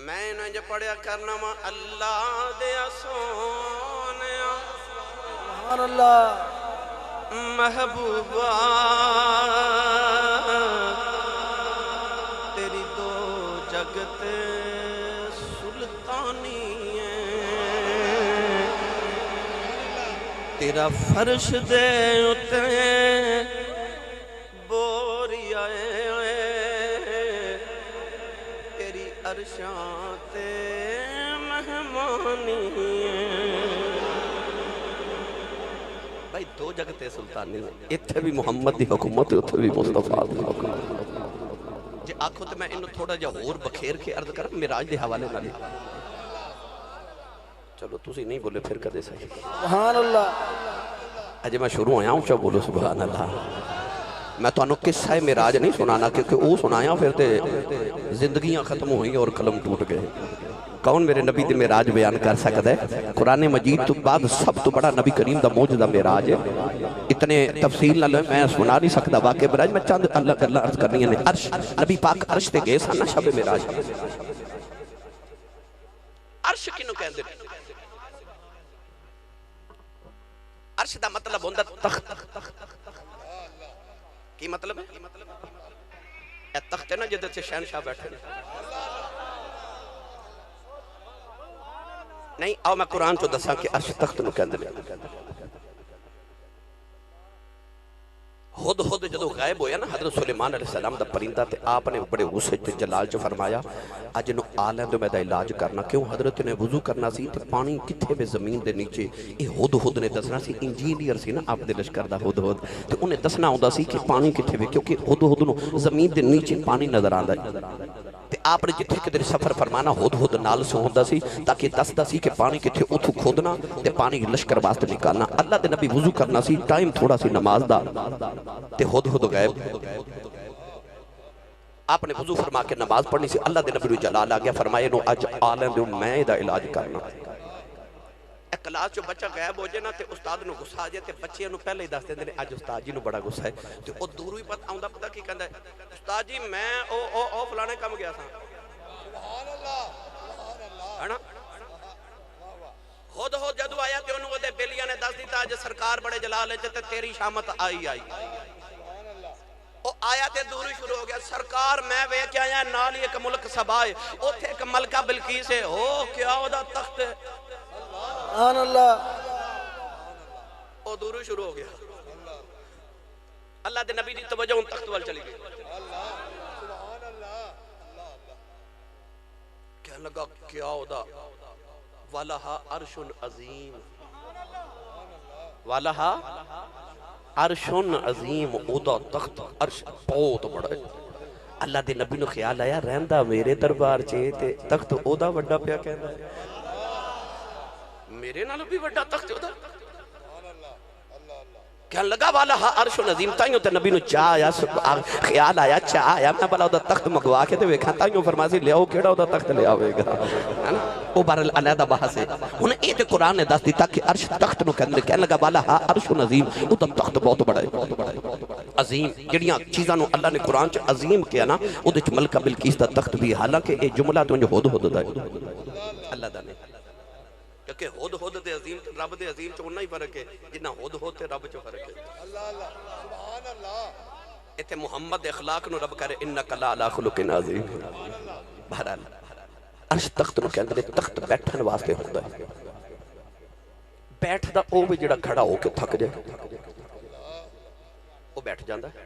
میں نہ جو پڑھیا کرنا ما اللہ دیا سونیا سبحان اللہ محبوبہ تیری دو جگت سلطانی ہے تیرا فرش دے اتنے بوری آئے تیری عرشاں تے مہمانی ہے بھائی دو جگتے سلطانی ہیں اتھے بھی محمد دی حکومت ہے اتھے بھی مصطفیٰ دی حکومت جی آنکھوں تے میں انہوں تھوڑا جا اور بکھیر کے عرض کرا میراج دے حوالے نہ لیا چلو تسی نہیں بولے پھر کدے صحیح سبحان اللہ اجے میں شروع آیا ہوں چاہ بولو سبحان اللہ میں تو انہوں قصہ میراج نہیں سنانا کیونکہ وہ سنایا پھر تے زندگیاں ختم ہوئی اور قلم ٹوٹ گئے کون میرے نبی دے میراج بیان کر سکتا ہے قرآن مجید تو بعد سب تو بڑا نبی کریم دا موجودہ میراج ہے اتنے تفصیل نہ لیں میں سنا نہیں سکتا واقع میراج میں چند اللہ عرض کرنی ہے عرش نبی پاک عرش تے گئے سانا شب میراج عرش کنو کہن دے عرش دا مطلب ہوندہ تخت کی مطلب ہے اے تخت ہے نا جدت سے شہنشاہ بیٹھے نہیں آؤ میں قرآن تو دساں کہ عرش تخت نو کہندے لیا خود جدو غائب ہویا نا حضرت سلیمان علیہ السلام دا پرندہ تے آپ نے بڑے غصے تے جلال جو فرمایا آج نو آلیں دو میں دا علاج کرنا کیوں حضرت نے وضو کرنا سی تے پانی کتھے بے زمین دے نیچے ہد نے دسنا سی انجینئر سی نا آپ دے لشکر دا ہد تے انہیں دسنا ہوندہ سی کہ پانی کتھے بے کیونکہ ہد نو زمین دے نیچے پانی نظر آندہ تے آپ نے جتھے کدھر سفر فرمانا ہد نال سے ہوندہ سی تاکہ دستا سی کہ پانی کتھے اتھو کھودنا تے پانی لشکر واسطے نکالنا اللہ دے نبی وضو کرنا سی ٹائم تھوڑا سی نماز دا تے ہد غائب آپ نے وضو فرما کے نماز پڑھنی سی اللہ دے نبی جلال آ گیا فرمائے نو اج آلیں دے میں دا علاج کرنا ایک کلاس جو بچہ غائب ہو جائے نا تے استاد نو غصہ آ جائے تے بچے نو پہلے ہی دس دے اج استاد جی نو بڑا غصہ ہے تے او دورو ہی پتہ آؤندہ پتہ کی کہندا ہے استاد جی میں او فلانے کم گیا تھا سبحان اللہ ہے نا خود جدو آیا تے انہوں دے بیلیاں نے دس دیتا آج سرکار بڑے جلال ہے تے تیری شامت آئی او آیا تے دوری شروع ہو گیا سرکار میں وے کیا آیا نالی ایک ملک سبائے او تھے ایک ملکہ بلقیس ہے ہو کیا ہو دا تخت ہے سبحان اللہ او دوری شروع ہو گیا اللہ دے نبی دی توجہ ان تخت وال چلی گئی کہنے لگا کیا ہو دا وَلَهَا عَرْشٌ عَظِيمٌ وَلَهَا عرش عظیم اودا تخت عرش بہت بڑا ہے اللہ دے نبی نو خیال آیا رہندا میرے دربار چے تے تخت اودا وڈا پیا کہندا ہے میرے نالوں بھی وڈا تخت اودا کہنے لگا والا عرش عظیم تائیوں تے نبی نو چاہ آیا خیال آیا چاہ آیا میں بلا اودا تخت مگوا کے تے ویکھاں تائیوں فرماسی لے آؤ کیڑا اودا تخت لے آوے گا وہ بہرحال علیحدہ بحث ہے انہیں یہ تے قرآن نے دس دیتا کہ عرش تخت نو کہنے لگا والا عرش عظیم اودا تخت بہت بڑا ہے عظیم جڑیاں چیزاں نو اللہ نے قرآن چ عظیم کیا نا او دے چ ملکہ بلقیس دا تخت بھی حالانکہ یہ جملہ تو جو ہود دا ہے اللہ دا نے کہ ہود دے عظیم تے رب دے عظیم چ اونہا ہی فرق ہے جنہ ہود تے رب چ فرق ہے اللہ اللہ سبحان اللہ ایتھے محمد اخلاق نو رب کرے انک لعلی خلق عظیم بہرحال عرش تخت نو کہندے تخت بیٹھن واسطے ہوندا ہے بیٹھدا او بھی جڑا کھڑا ہو کے تھک جائے وہ بیٹھ جاندا ہے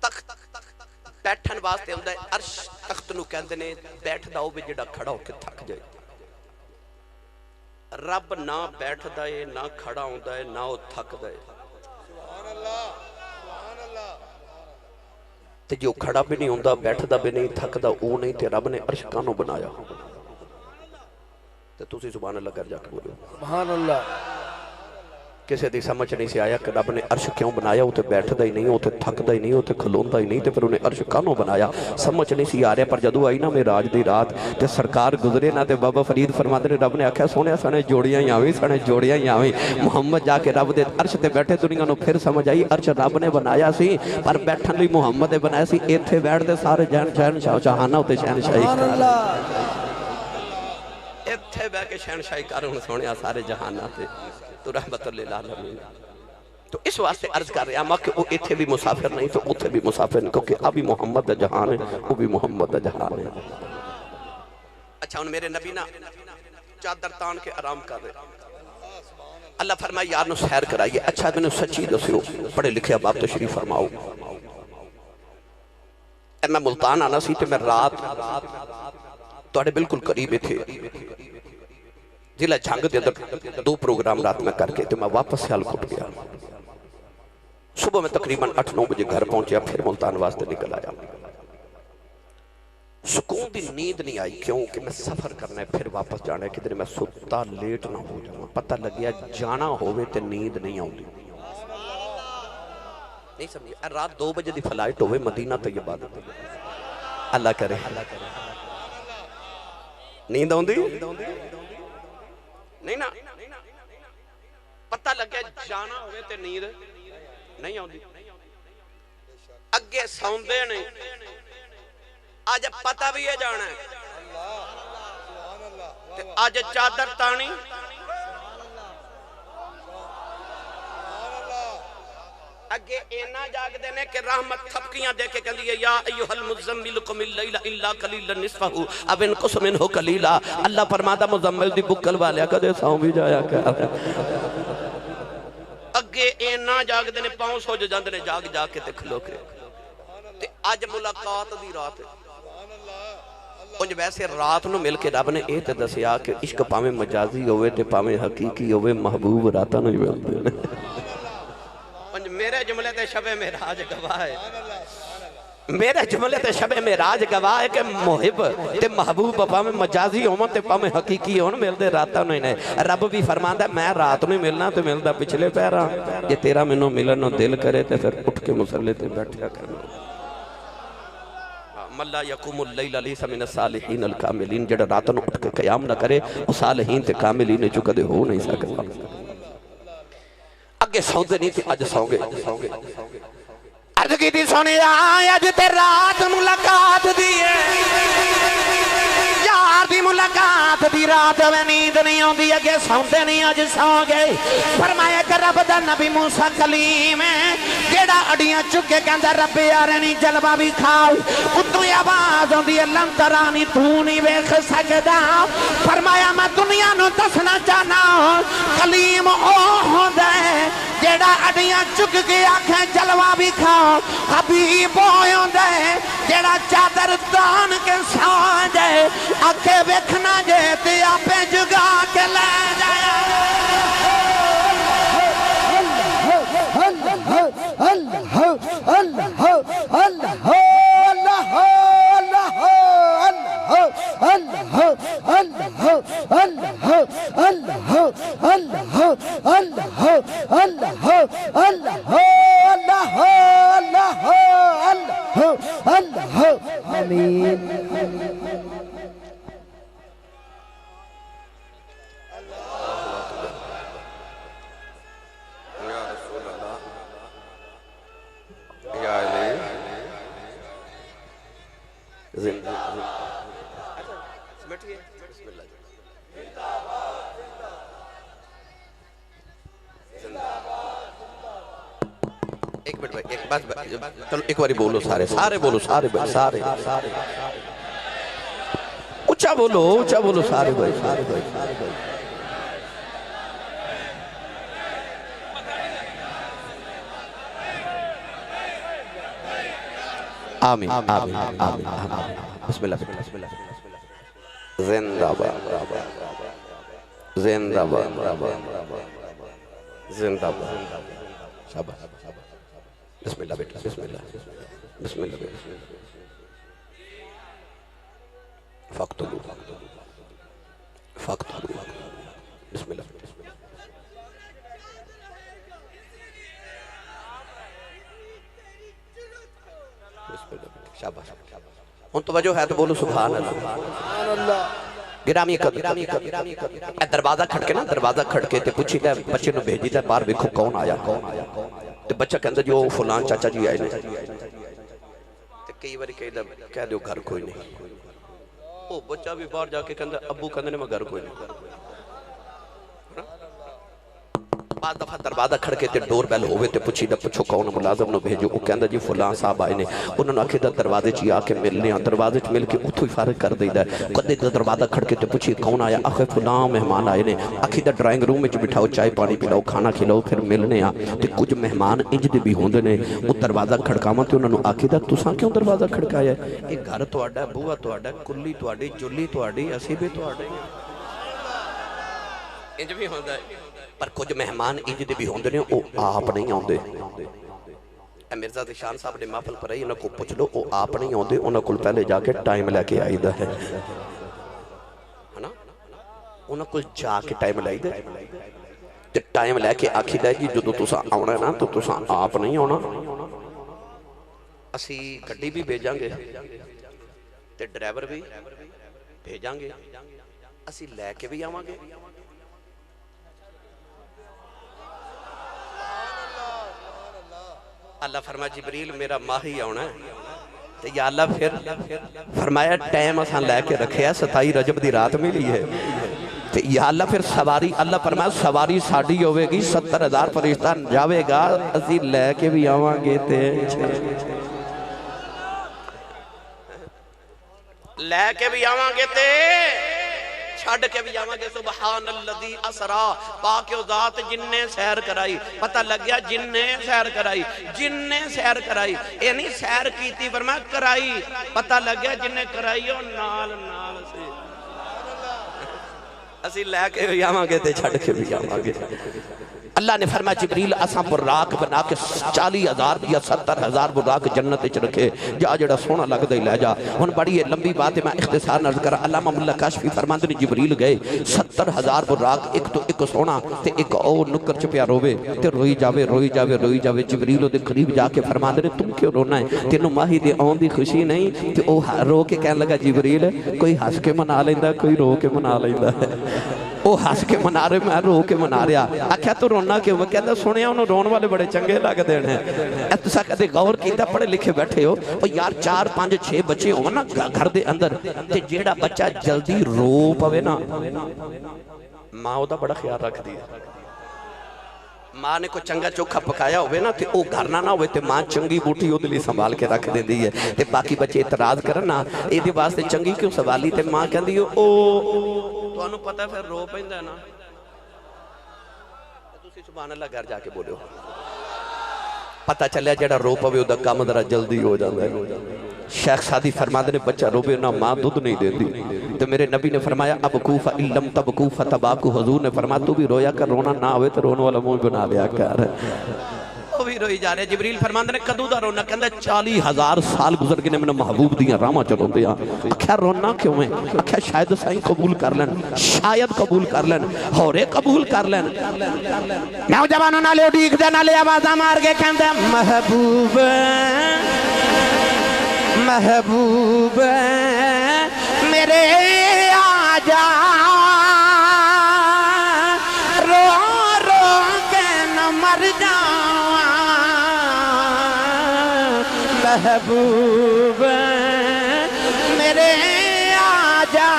تخت بیٹھن واسطے ہوندا ہے عرش تخت نو کہندے نے بیٹھدا او بھی جڑا کھڑا ہو کے تھک جائے رب نہ بیٹھدا ہے نہ کھڑا ہوندا ہے نہ وہ تھکدا ہے سبحان اللہ سبحان اللہ تے جو کھڑا بھی نہیں ہوندا بیٹھدا بھی نہیں تھکدا او نہیں تے رب نے عرش کانوں بنایا تے تسی سبحان اللہ کر جا کے بولو سبحان اللہ کسے دی سمجھ نہیں سے آیا کہ رب نے عرش کیوں بنایا وہ تے بیٹھدا ہی نہیں وہ تے تھکدا ہی نہیں وہ تے کھلوندا ہی نہیں تے پھر انہیں عرش کانوں بنایا سمجھ نہیں سی آ رہا پر جدو آئی نا معراج دی رات تے سرکار گزرے نا تے بابا فرید فرماتے نے رب نے آکھیا سونے سنے جوڑیاں ہی آویں سنے جوڑیاں ہی آویں محمد جا کے رب دے عرش تے بیٹھے دنیا نو پھر سمجھ آئی عرش رب نے بنایا سی پر بیٹھن لئی محمد نے بنایا سی ایتھے بیٹھ دے سارے شہنشاہ شاہانہ تے شہنشاہی سبحان اللہ ایتھے بیٹھ کے شہنشاہی کارون سونے سارے جہانہ تے تو رحمت للعالمین تو اس واسطے عرض کر رہا ہوں کہ وہ اتھے بھی مسافر نہیں تو اتھے بھی مسافر نہیں کیونکہ ابھی محمد دا جہان ہے وہ بھی محمد دا جہان ہے اچھا ان میرے نبی نا چادر تان کے آرام کر رہے اللہ فرمائے یار نو سیر کرائیے اچھا میں نے سچی دسیو پڑھے لکھے اب آپ تشریف فرماؤ میں ملتان آنا سی تے میں رات توڑے بالکل قریبے تھے ضلع جھنگ دے اندر 2 پروگرام رات میں کر کے تو میں واپس سیال کھٹ گیا صبح میں تقریباً 8-9 بجے گھر پہنچیا پھر ملتان واسطے نکل آیا سکون دی نیند نہیں آئی کیوں کہ میں سفر کرنا ہے پھر واپس جانا ہے کدھر میں ستا لیٹ نہ ہو جانا پتہ لگیا جانا ہوئے تے نیند نہیں آؤں نہیں سمجھے رات 2 بجے دی فلائٹ ہوئے مدینہ طیبہ اللہ کرے نیند آؤں دی نہیں نا پتہ لگیا جانا ہوئے تے نیند نہیں آؤں دی اگے سوندے نہیں آج پتہ بھی ہے جانا ہے آج چادر تانی اگے اینا جاگ دینے کہ رحمت تھپکیاں دیکھے کہ لیے یا ایوہ المزمل قم اللیل الا قلیلا نصفہو اب انقص منہو قلیلا اللہ فرماتا مزمل دی بکل والیا کدے ساؤں بھی جایا کر اگے اینا جاگ دینے پاؤں سو جو جاندنے جاگ جاگ کے تکھلو کے تے آج ملاقات دی رات ہے انج ویسے رات نو مل کے رب نے اے تے دسیا کہ عشق پاویں مجازی ہوئے تے پاویں حقیقی ہوئے محبوب راتا نہیں ملتے میرے جملے تے شب معراج گواہ ہے میرے جملے تے شب معراج گواہ ہے کہ محب تے محبوب پاویں مجازی ہون تے پاویں حقیقی ہون ملدے راتا نہیں رب بھی فرماندا ہے میں رات نو ملنا تے ملدا پچھلے پیراں جے تیرا مینوں ملن نو دل کرے تے پھر اٹھ کے مصلی تے بیٹھیا کرنا ملا یقوم اللیل لیس من الصالحین الکاملین جڑا رات نو اٹھ کے قیام نہ کرے وہ صالحین تے کاملین جو کدے ہو نہیں سکتا اگے سوندے نہیں تھی اج سونگے عرض کی تھی سونے آج تے رات ملاقات دیئے یار دی ملاقات دی رات میں نیند نہیں ہوں دی اگے سوندے نہیں اج سونگے فرمایا کہ رب دا نبی موسیٰ کلیم ہے جیڑا اڑیاں چکے کہندہ رب یارنی جلوہ بھی کھاؤ اتو آواز ہوں دی لن ترانی تو نہیں ویکھ سکدا فرمایا میں دنیا نو دسنا چاہنا کلیم او ہوں دے جیڑا اڑیاں چک کے آنکھیں جلوہ بھی کھاؤ حبیب ہوں دے جیڑا چادر دان کے سان جائے آنکھیں ویکھنا جے تے آپے جگا کے لے جائے ایک منٹ ایک بات چلو ایک باری بولو سارے بولو سارے اچھا بولو سارے بھائی آمین بسم اللہ زندہ باد زندہ باد زندہ باد شاباش بسم اللہ بیٹا بسم اللہ بیٹا فاقتلو بسم اللہ شاباش ان توجہ ہے تو بولو سبحان اللہ گرامی قدر دروازہ کھڑکے نا دروازہ کھڑکے تے پوچھی تے بچے نو بھیجی تے باہر ویکھو کون آیا تے بچہ کہندا جو فلان چاچا جی آئے نے تے کئی باری کہہ دیو گھر کوئی نہیں او بچہ بھی باہر جا کے کہندا ابو کہندے نے میں گھر کوئی نہیں بعض دفعہ دروازہ کھڑکے تے ڈور بیل ہوئے تے پوچھو کون ملازم نو بھیجو وہ کہندا جی فلان صاحب آئے نے انہوں نے آکھے دا دروازے چی آ کے ملنے ہیں دروازے چ مل کے اتھو ہی فارغ کر دیدا ہے کدے دروازہ کھڑکے تے پوچھی کون آیا آکھے فلان مہمان آئے نے آکھے دا ڈرائنگ روم وچ بٹھاؤ چائے پانی پلاؤ کھانا کھلاؤ پھر ملنے آ تے کچھ مہمان انج دے بھی ہوندے نے وہ دروازہ کھڑکاواں تے انہوں نے آکھے دا تساں کیوں دروازہ کھڑکایا ہے اے گھر تہاڈا بوہا تہاڈا کلی تہاڈی جلی تہاڈی اسی بھی تہاڈے انج بھی ہوندا ہے پر کچھ مہمان انج دے بھی ہوندے نے او آپ نہیں آوندے اے مرزا ذیشان صاحب نے محفل پر آئی انہاں کو پوچھ لو او آپ نہیں آوندے انہاں کول پہلے جا کے ٹائم لے کے آئی دا ہے نا انہاں کول جا کے ٹائم لے دا تے ٹائم لے کے آکھی دا جی جدوں تساں آونا ہے نا تو تساں آپ نہیں آونا اسی گڈی بھی بھیجاں گے تے ڈرائیور بھی بھیجاں گے اسی لے کے بھی آواں گے اللہ فرمایا جبریل میرا ماہی آنا ہے تو یا اللہ پھر فرمایا ٹائم اساں لے کے رکھیا 27 رجب دی رات ملی ہے تو یا اللہ پھر سواری اللہ فرمایا سواری ساڑی ہوئے گی 70,000 فرشتہ جاوے گا اسی لے کے بھی آوان گے تے لے کے بھی آوان گے تے چھڑ کے بھی آوان گے سبحان اللذی اسرا پاک و ذات جن نے سیر کرائی پتہ لگ گیا جن نے سیر کرائی یعنی سیر کیتی فرمایا کرائی پتہ لگ گیا جن نے کرائی اور نال سے اسی لے کے بھی آوان گے تے چھڑ کے بھی آوان گے اللہ نے فرمایا جبریل اساں براق بنا کے 40,000 یا 70,000 براق جنت اچ رکھے جا جڑا سونا لگ دے لے جا ہن بڑی لمبی بات ہے میں اختصار نظر کر علامہ ملا کاشفی فرماندے نے جبریل گئے 70,000 براق ایک تو ایک سونا تے ایک او نکر چ پیا روے تے روئی جاوے جبریل دے قریب جا کے فرماندے نے تم کیوں رونا ہے تینوں ماہی دے اون دی خوشی نہیں تے او رو کے کہن لگا جبریل کوئی ہنس کے منا لیندا کوئی رو کے منا لیندا وہ ہس کے منا رہے میں رو کے منا رہا آکھیا تو رونا کیوں وہ کہتا سنیا انہوں رون والے بڑے چنگے لگ دینے ہیں تسا کہتے غور کیتا پڑھے لکھے بیٹھے ہو اور یار 4 5 6 بچے ہوں نا گھر دے اندر تے جیڑا بچہ جلدی رو پوے نا ماں دا بڑا خیال رکھ دیا ماں نے کو چنگا چوکھا پکایا ہوئے نا تے او گھرنا نہ ہوئے تے ماں چنگی بوٹی ہو دلی سنبھال کے رکھ دے دی ہے تے باقی بچے اعتراض کرنا اے دی واسطے چنگی کیوں سنبھالی تے ماں کہندی او تو انہوں پتہ ہے پھر رو پہندا نا تسی سبحان اللہ گھر جا کے بولو پتہ چلیا جڑا رو پوے دا کام ذرا جلدی ہو جاندا ہے شیخ سادی فرماندے نے بچہ روبے نہ ماں دودھ نہیں دیندی تو میرے نبی نے فرمایا ابکو فَإِلَّمْ تَبْكُوا فَتَبَاكُوا حضور نے فرمایا تو بھی رویا کر رونا نہ ہوئے تو رون والا منہ بنا لیا کر وہ بھی روئی جا رہے جبریل فرماندے نے کدو دا رونا کہندے 40,000 سال گزر گئے نے میں محبوب دیاں راما چلو دیا اکھیا رونا کیوں ہے اکھیا شاید سائیں قبول کر لین شاید قبول کر لین ہورے قبول کر لین نوجوانوں نالے اڈیک دے نالے آوازہ مار کے کہندے محبوب محبوب میرے آجا رو رو کے نہ مر جاؤں محبوب میرے آجا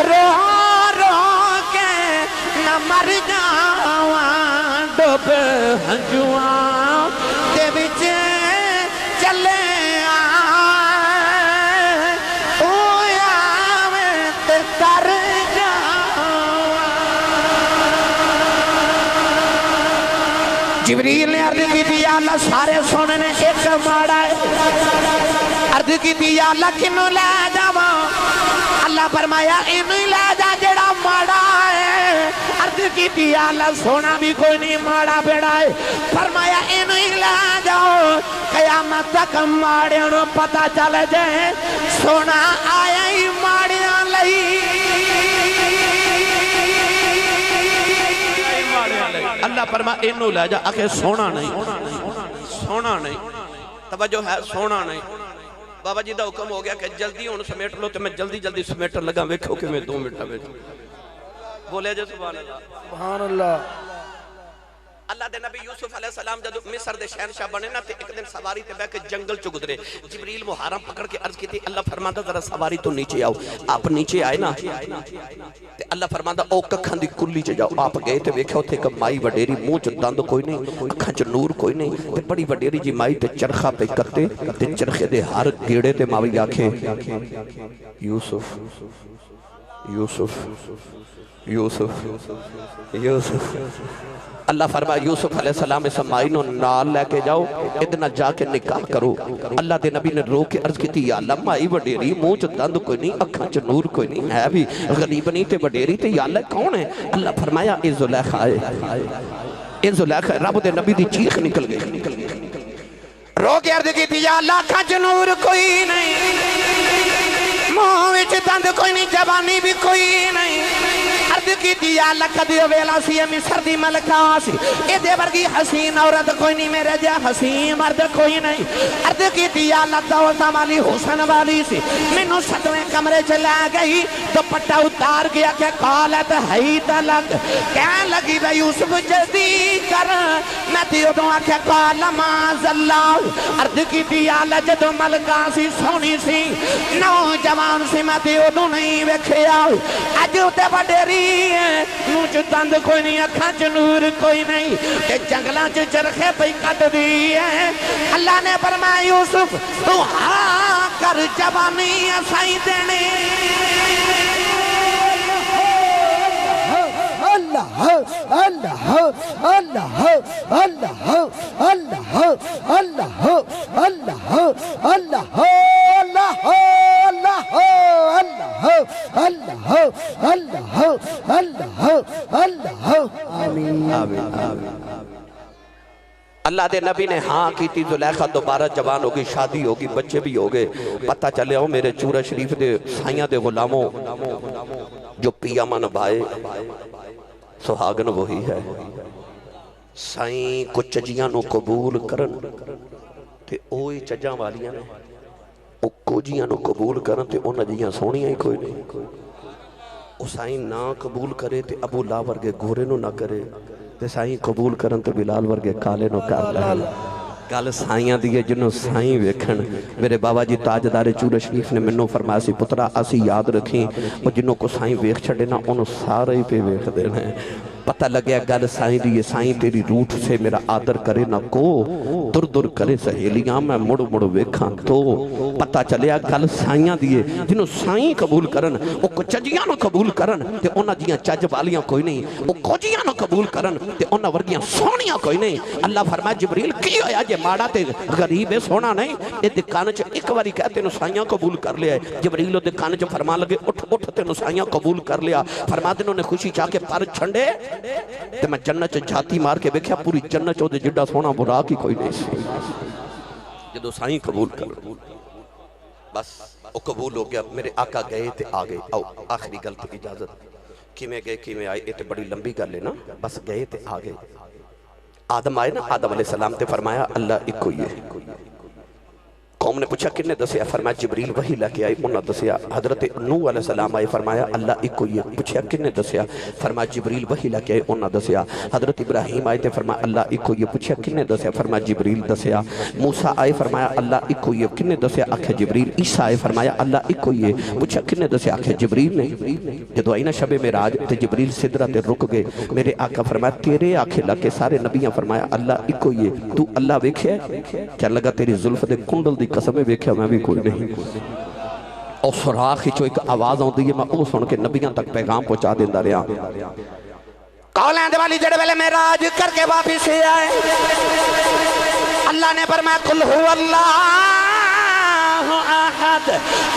رو رو کے نہ مر جاؤں ڈوب ہنجواں دے بچ چلے جبریل نے عرض کی تھی یا اللہ سارے سننے ایک ماڑا ہے عرض کی تھی یا اللہ کنو لے جاواں اللہ فرمایا انہی لے جا جڑا ماڑا ہے عرض کی تھی یا اللہ سونا بھی کوئی نہیں ماڑا بیڑا ہے فرمایا انہی لے جاؤ قیامت تک ماڑیاں نو پتہ چل جائے سونا آیا ہی ماڑیاں لئی اللہ فرما انہوں لے جا آکے سونا نہیں توجہ ہے سونا نہیں بابا جی دا حکم ہو گیا کہ جلدی ہون سمیٹ لو تو میں جلدی سمیٹر لگا ویکھو کہ میں 2 منٹ میں بولے جے سبحان اللہ سبحان اللہ اللہ دے نبی یوسف علیہ السلام جدو مصر دے شہنشاہ بنے نا تے ایک دن سواری تے بیٹھ کے جنگل چ گزرے جبریل محرم پکڑ کے عرض کی تھی اللہ فرماندا ذرا سواری تو نیچے آؤ آپ نیچے آئے نا تے اللہ فرماندا او ککھاں دی کلی چ جاؤ آپ گئے تے ویکھیا اوتھے ایک مائی وڈیری منہ چ دند کوئی نہیں اکھاں چ نور کوئی نہیں تے بڑی وڈیری جی مائی تے چرخا پہ کرتے تے چرخے دے ہر گیڑے تے ماوی آکھے یوسف یوسف یوسف یوسف اللہ فرمایا یوسف علیہ السلام اس مائی نو نال لے کے جاؤ ادنا جا کے نکاح کرو اللہ دے نبی نے رو کے عرض کی تھی یا اللہ مائی وڈیری منہ چ دند کوئی نہیں اکھاں چ نور کوئی نہیں ہے بھی غریب نہیں تے وڈیری تے یا اللہ کون ہے اللہ فرمایا اے زلیخا ہے اے زلیخا رب دے نبی دی چیخ نکل گئی رو کے عرض کی تھی یا اللہ اکھاں چ نور کوئی نہیں منہ وچ دند کوئی نہیں جوانی بھی کوئی نہیں عرض کی تھی یا اللہ کدی ویلا سی مصر دی ملکہ سی اے دے ورگی حسین عورت کوئی نہیں میرے جا حسین مرد کوئی نہیں عرض کی تھی یا اللہ دولتاں والی حسن والی سی مینوں 7ویں کمرے چ لے گئی دوپٹہ اتار گیا کہ قالت حیت لگ کہنے لگی بے یوسف جلدی کر میں تی ادوں آکھے قال معاذ اللہ عرض کی تھی یا اللہ جدوں ملکہ سی سونی سی نوجوان سی میں تی ادوں نہیں ویکھیا اج تے وڈیری منہ چ دند کوئی نہیں اکھاں چ نور کوئی نہیں تے جنگلاں چ چرخے پئی کٹ دی ہے اللہ نے فرمایا یوسف تو ہاں کر جوانی اسائی دینے اللہ اللہ اللہ اللہ اللہ اللہ اللہ اللہ اللہ دے نبی نے ہاں کی تھی زلیخہ دوبارہ جوان ہوگی شادی ہوگی بچے بھی ہوگے پتہ چلے ہو میرے چورہ شریف دے سائیاں دے غلاموں جو پیا من بھائے سہاگن وہی ہے سائیں کو چجیاں نو قبول کرن تے اوئی چجاں والیاں نے او کوجیاں نو قبول کرن تے او نجیاں سونیاں ہی کوئی نہیں او سائیں نہ قبول کرے تے ابو لا ورگے گھورے نو نہ کرے تے سائیں قبول کرن تے بلال ورگے کالے نو کر لے گل سائیاں دیئے جنہوں سائیں ویکھن میرے بابا جی تاجدار چورہ شریف نے منوں فرمایا سی پترا اسی یاد رکھیں وہ جنہوں کو سائیں ویکھ چھڑے نا انہوں سارے ہی پہ ویکھ دینا ہے پتہ لگیا گل سائیں دیئے سائیں تیری روٹ سے میرا آدر کرے نہ کو در در کرے سہیلیاں میں مڑ مڑ ویکھاں تو پتہ چلیا گل سائیاں دیئے جنہوں سائیں قبول کرن وہ کچجیاں نو قبول کرن تے انہاں جیاں چج والیاں کوئی نہیں وہ کوجیاں نو قبول کرن تے انہاں ورگیاں سونیاں کوئی نہیں اللہ فرمایا جبریل کی ہویا جے ماڑا تے غریب ہے سونا نہیں اے دکان چ ایک واری کہتے نو سائیاں قبول کر لیا ہے جبریل دکان چ فرما لگے اٹھ اٹھ تے نو سائیاں قبول کر لیا فرما دے انہوں نے خوشی چاہ کے پر چھنڈے تے میں جنت چ جھاتی مار کے ویکھیا پوری جنت چ جڈا سونا براق ہی کوئی نہیں سی جدو سائیں قبول کر بس وہ قبول ہو گیا میرے آقا گئے تے آگئے آؤ آخری گل تے اجازت کیویں گئے کیویں آئے یہ تے بڑی لمبی گل ہے نا بس گئے تے آگئے آدم آئے نا آدم علیہ السلام تے فرمایا اللہ ایک کوئی ہے قوم نے پوچھا کن نے دسیا فرمایا جبریل وحی لے کے آئی انہوں نے دسیا حضرت نوح علیہ السلام آئے فرمایا اللہ ایک کوئی ہے پوچھا کن نے دسیا فرمایا جبریل وحی لے کے آئی انہوں نے دسیا حضرت ابراہیم آئے تے فرمایا اللہ ایک کوئی ہے پوچھا کن نے دسیا فرمایا جبریل دسیا موسیٰ آئے فرمایا اللہ ایک کوئی ہے کن نے دسیا آکھے جبریل عیسیٰ آئے فرمایا اللہ ایک کوئی ہے پوچھا کن نے دسیا آکھے جبریل نے جدو آئی نا شب معراج تے جبریل سدرہ تے رک گئے میرے آقا فرمایا تیرے آنکھیں لگے سارے نبیاں فرمایا اللہ ایک کوئی ہے تو اللہ ویکھے کیا لگا تیری زلف دے کنڈل دی قسمیں ویکھیا میں بھی کوئی نہیں اور سراخی جو ایک آواز آن دی ہے میں او سن کے نبیاں تک پیغام پہنچا دیندہ رہا قولیں دے والی جڑے ویلے معراج کر کے واپس ہی آئے اللہ نے فرمایا قل هو اللہ احد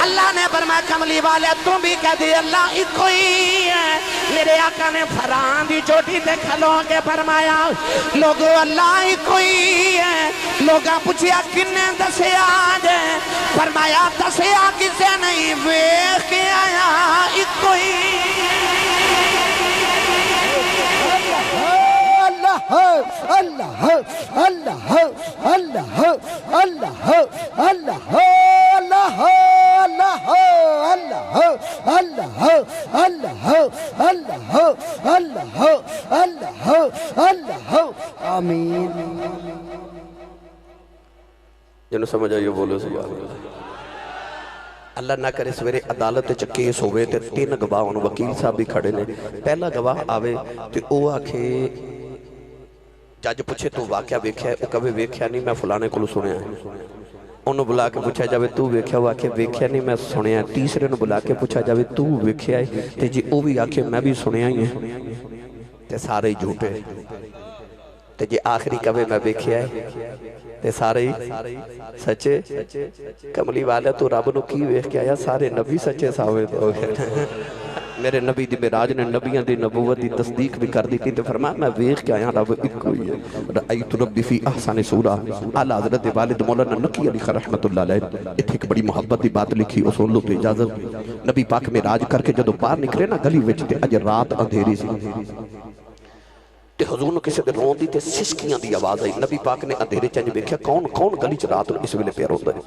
اللہ نے فرمایا کملی والے تم بھی کہہ دی اللہ ایک کوئی ہے میرے آقا نے فران دی چوٹی تے کھلوں کے فرمایا لوگو اللہ ایک کوئی ہے لوگاں پوچھیا کنے دسیا جے فرمایا دسیا کسے نہیں ویکھ کے آیا ایک کوئی اللہ اللہ اللہ اللہ اللہ اللہ اللہ اللہ اللہ اللہ اللہ اللہ آمین جنہوں سمجھ آئیو بولو سبحان اللہ اللہ نہ کرے سویرے عدالت چ کیس ہوئے تے 3 گواہ انہوں وکیل صاحب بھی کھڑے نے پہلا گواہ آوے تے او آکھے جج پوچھے تو واقعہ ویکھیا ہے او کبھی ویکھیا نہیں میں فلانے کو سنیا ہے انہوں بلا کے پوچھا جاوے تو ویکھیا ہوا کہ ویکھیا نہیں میں سنیا ہے تیسرے انہوں بلا کے پوچھا جاوے تو ویکھیا ہے تے جی او بھی آکھے میں بھی سنیا ہی ہے تے سارے جھوٹے تے جی آخری کبھی میں ویکھیا ہے تے سارے سچے کملی والا تو رب نو کی ویکھ کے آیا سارے نبی سچے ثابت ہو گئے میرے نبی دی معراج نے نبیاں دی نبوت دی تصدیق بھی کر دی تھی تے فرمایا میں ویکھ کے آیا رب ایک کوئی ہے رأیت ربی فی احسن صورہ اعلی حضرت والد مولانا نقی علی خان رحمت اللہ علیہ اتھے ایک بڑی محبت دی بات لکھی او سن لو تو اجازت نبی پاک معراج کر کے جدو باہر نکلے نا گلی وچ تے اج رات اندھیری سی تے حضور نے کسی دے رون دی تے سسکیاں دی آواز آئی نبی پاک نے اندھیرے چنج ویکھیا کون گلی چ رات اس ویلے پیا روندا ہے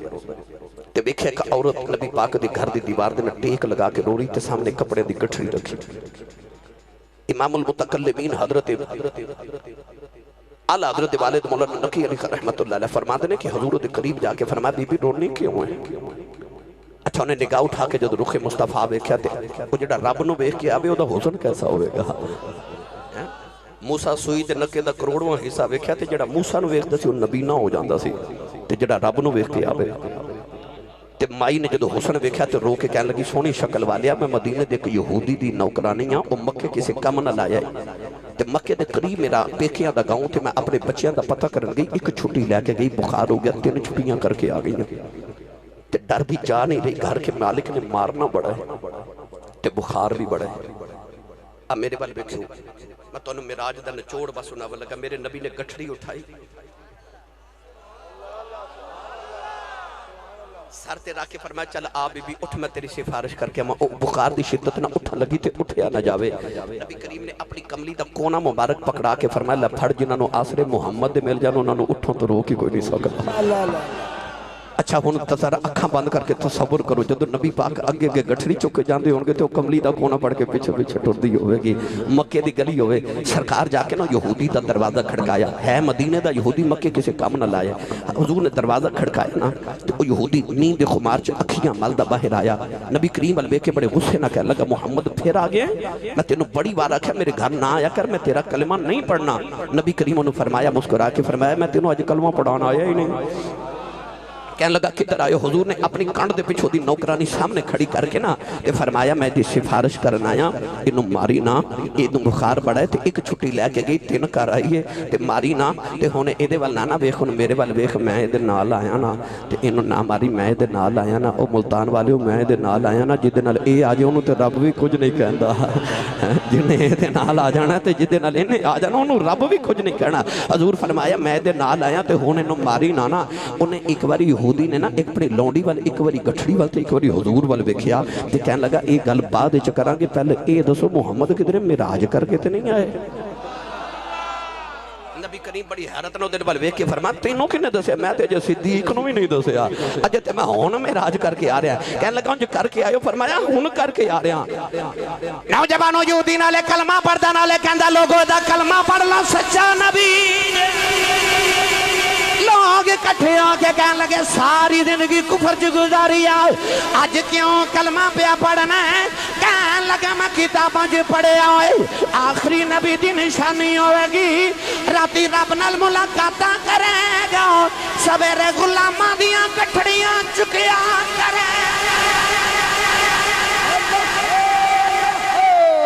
تے ویکھیا ایک عورت نبی پاک دی گھر دی دیوار دے نال ٹیک لگا کے رو رہی تے سامنے کپڑے دی گٹھڑی رکھی امام المتکلمین حضرت اعلی حضرت والد مولانا نقی علی خان رحمت اللہ علیہ فرماتے ہیں کہ حضور دے قریب جا کے فرمایا بی بی رونی کیوں ہے اچھا انہیں نگاہ اٹھا کے جب رخ مصطفیٰ ویکھیا تے وہ جڑا رب نو ویکھ کے آوے او دا حسن کیسا ہوئے گا موسیٰ سوئی تے نکے دا کروڑواں حصہ ویکھیا تے جڑا موسیٰ نو ویکھدا سی او نبی نہ ہو جاندا سی تے جڑا رب نو ویکھ کے آوے تے مائی نے جدو حسن ویکھیا تے رو کے کہنے لگی سونی شکل والیا میں مدینے دے ایک یہودی دی نوکرانی ہاں او مکے کسی کم نہ لایا ہے تے مکے دے قریب میرا پیکیاں دا گاؤں تے میں اپنے بچیاں دا پتہ کرن گئی ایک چھٹی لے کے گئی بخار ہو گیا 3 چھٹیاں کر کے آ گئی تے ڈر بھی جا نہیں رہی گھر کے مالک نے مارنا بڑا ہے تے بخار بھی بڑا ہے اب میرے بال بیکھو میں تو انہوں معراج دا نچوڑ بس سناوا لگا میرے نبی نے گٹھڑی اٹھائی سر تے راکے فرمایا چل آ بی بی اٹھ میں تیری سفارش کر کے بخار دی شدت نہ اٹھا لگی تے اٹھیا نہ جاوے نبی کریم نے اپنی کملی دا کونا مبارک پکڑا کے فرمایا لپھڑ جنہاں نو آسرے محمد دے مل جانو انہاں نو اٹھوں تو رو کی کوئی نہیں سکتا اچھا ہون ذرا اکھاں بند کر کے تصور کرو جدو نبی پاک اگے اگے گٹھڑی چکے جاندے ہوں گے تو کملی دا کونا پڑھ کے پیچھے پیچھے ٹردی ہوئے گی مکے دی گلی ہوئے سرکار جا کے نا یہودی دا دروازہ کھڑکایا ہے مدینے دا یہودی مکے کسے کام نہ لائے حضور نے دروازہ کھڑکایا نا تو وہ یہودی نیند خمار چ اکھیاں مل دا باہر آیا نبی کریم البے کے بڑے غصے نہ کہنے لگا محمد پھر آ گئے میں تینوں بڑی بار آکھیا میرے گھر نہ آیا کر میں تیرا کلمہ نہیں پڑھنا نبی کریم نے فرمایا مسکرا کے فرمایا میں تینوں آج کلمہ پڑھانا آیا ہی نہیں کہنے لگا کدھر آئے حضور نے اپنی کانڈ دے پچھو دی نوکرانی سامنے کھڑی کر کے نا تے فرمایا میں دی سفارش کرنا آیا انہوں ماری نا انہوں بخار بڑھا ہے تے ایک چھٹی لے کے گئی 3 کر آئی ہے تے ماری نا تے ہونے ایدے وال نانا ویخ انہوں میرے وال ویخ میں ایدے نال آیا نا تے انہوں نا ماری میں ایدے نال آیا نا او ملتان والے میں ایدے نال آیا نا جدے نال اے آجے انہوں تے رب بھی کچھ نہیں کہندا جنہیں دے نال آ جانا تے جدے نال انہیں آ جانا انہوں رب بھی کچھ نہیں کہنا حضور فرمایا میں دے نال آیا تے ہونے نو ماری نانا انہیں ایک باری یہودی نے نا ایک اپنی لونڈی وال ایک باری گٹھڑی وال تے ایک باری حضور وال بکھیا تے کہنے لگا ایک گل بعد چکران گے پہلے اے دسو محمد کدھر معراج کر کے تے نہیں آئے نبی کریم بڑی حیرت نو دل بل ویکھ کے فرمایا تینوں کنے دسیا میں تے جو صدیق نو بھی نہیں دسیا اجے تے میں ہن معراج کر کے آ رہا کہنے لگا جو کر کے آئے فرمایا ہن کر کے آ رہا نوجوانوں یہودی نالے کلمہ پڑھدا نالے کہندا لوگوں دا کلمہ پڑھ لا سچا نبی لوگ اکٹھے آ کے کہنے لگے ساری زندگی کفر چ گزاری اج کیوں کلمہ پیا پڑھنا ہے کہنے لگا میں کتاباں چ پڑھیا ہوئے آخری نبی دی نشانی ہوئے گی راتی رب نال ملاقاتاں کرے گا سویرے غلاماں دیاں کٹھڑیاں چکیا کرے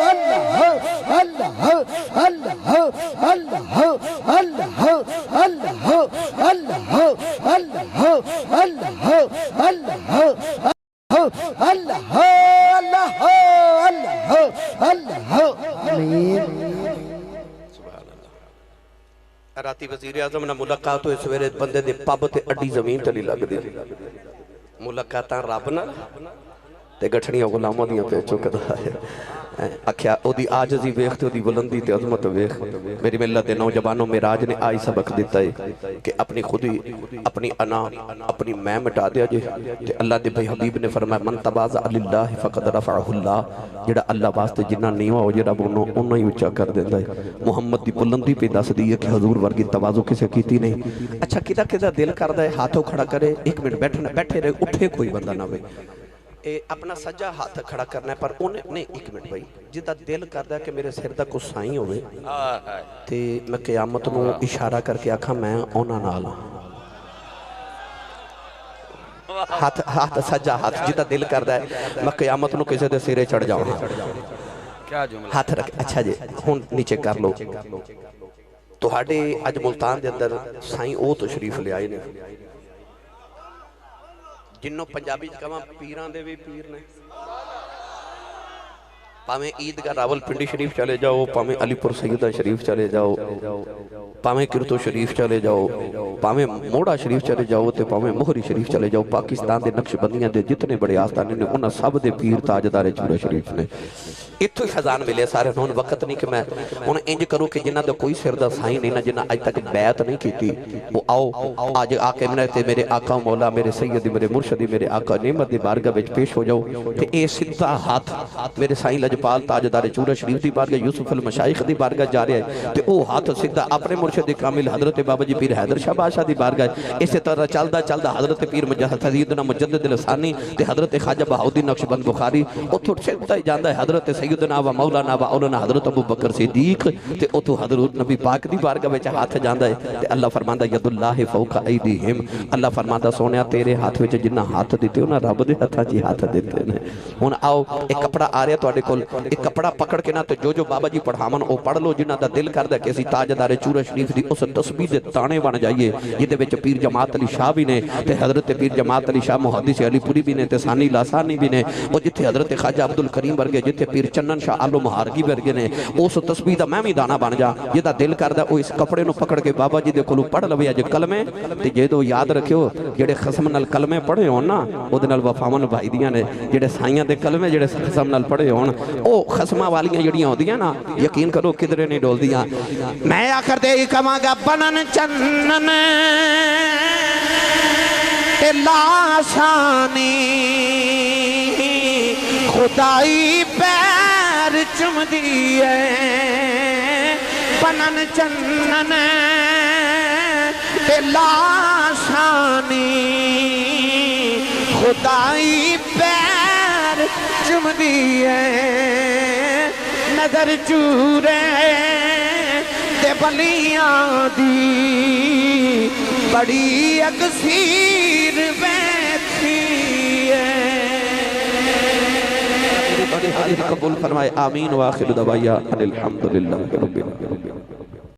اللہ اللہ اللہ اللہ اللہ اللہ اللہ اللہ اللہ اللہ آمین راتی وزیر اعظم نہ ملاقات ہوئے سویرے بندے دے پب تے اڈی زمین تے لگ دی ملاقاتاں رب نال تے گٹھڑیاں غلاماں دیاں پہ چکدا ہے اکھیا او دی عاجزی ویکھ تے او دی بلندی تے عظمت ویکھ میری ملت دے نوجوانوں معراج نے آئی سبق دیتا ہے کہ اپنی خودی اپنی انا اپنی میں مٹا دیا جے تے اللہ دے بھائی حبیب نے فرمایا من تواضع للہ فقد رفعہ اللہ جڑا اللہ واسطے جنہ نیواں ہو جے رب انہاں ہی اونچا کر دیندا ہے محمد دی بلندی پہ دس دی ہے کہ حضور ورگی تواضع کسے کیتی نہیں اچھا کدا دل کردا ہے ہاتھوں کھڑا کرے ایک منٹ بیٹھے رہے اٹھے کوئی بندہ نہ ہوئے اپنا سجا ہاتھ کھڑا کرنا ہے پر انہیں ایک منٹ بھائی جدہ دل کردہ ہے کہ میرے سر دا کچھ سائیں ہوئے تے میں قیامت نو اشارہ کر کے آکھا میں اونا نالا ہاتھ سجا ہاتھ جدہ دل کردہ ہے میں قیامت نو کسے دے سیرے چڑھ جاؤں ہاتھ رکھ اچھا جی ہون نیچے کر لو تو ہاڑے آج ملتان دے اندر سائیں او تو شریف لے آئے نے جنوں پنجابی کہاں پیران دے بھی پیر نے پامیں عیدگاہ راول پنڈی شریف چلے جاؤ پامیں علی پور سیدہ شریف چلے جاؤ پامیں کرتو شریف چلے جاؤ پامیں موڑا شریف چلے جاؤ تے پامیں مہری شریف چلے جاؤ پاکستان دے نقش بندیاں دے جتنے بڑے آستانے نے انہاں سب دے پیر تاجدار چورا شریف نے اتھو ہی خزان ملے سارے انہوں وقت نہیں کہ میں انہیں انج کروں کہ جنہ دے کوئی سردہ سائیں نہیں جنہ آج تک بیعت نہیں کی تھی وہ آؤ آج آکے منہ تے میرے آقا مولا میرے سیدی میرے مرشدی میرے آقا نعمت دی بارگاہ وچ پیش ہو جاؤ تے اے سدھا ہاتھ میرے سائیں لجپال تاجدار چورا شریف دی بارگاہ یوسف المشائخ دی بارگاہ جا رہے ہیں تے او ہاتھ سدھا اپنے مرشد کامل حضرت بابا جی پیر حیدر شاہ بادشاہ دی بارگاہ اسی طرح چلدا حضرت پیر سیدنا مجدد لسانی تے حضرت خواجہ بہاؤدین نقشبند بخاری اتھو سدھا ہی جاندا ہے حضرت سیدنا و مولانا و اولانا حضرت ابو بکر صدیق تے اتھو حضرت نبی پاک دی بارگاہ وچ ہاتھ جاندا ہے تے اللہ فرماندا ید اللہ فوق ایدیہم اللہ فرماندا سونیا تیرے ہاتھ وچ جنہ ہاتھ دتے انہاں رب دے ہتھاں چ ہاتھ دتے نے ہن آؤ ایک کپڑا آ رہا تواڈے کول ایک کپڑا پکڑ کے نہ تے جو بابا جی پڑھاون او پڑھ لو جنہ دا دل کردا کہ اسی تاجدار چورا شریف دی اس تسبیح دے تانے بن جائیے جدے وچ پیر جماعت علی شاہ بھی نے تے حضرت پیر جماعت علی شاہ محدث علی پوری بھی نے تے ثانی لاسانی بھی نے او جتھے حضرت خواجہ عبدالکریم ورگے جتھے پیر چنن شاہ آلو مہارگی ورگے نے اس تسبیح دا میں بھی دانا بن جا جدا دل کردا او اس کپڑے نو پکڑ کے بابا جی دے کولوں پڑھ لوے اج کلمے تے جدوں یاد رکھیو جڑے خصم نال کلمے پڑھے ہون نا او دے نال وفاون بھائی دیاں نے جڑے سائیاں دے کلمے جڑے خصم نال پڑھے ہون او خصماں والیاں جڑیاں ہوندیاں نا یقین کرو کدھرے نہیں ڈولدیاں میں آخر دے کہاں گا بنن چنن لاسانی خدائی پیر چم دیئے بنن چنن لاسانی خدائی پیر چم دیئے نظر چورے تے بلیاں دی بڑی اکثیر بیٹھی ہے قبول فرمائے آمین و آخر دعوایا الحمدللہ رب العالمین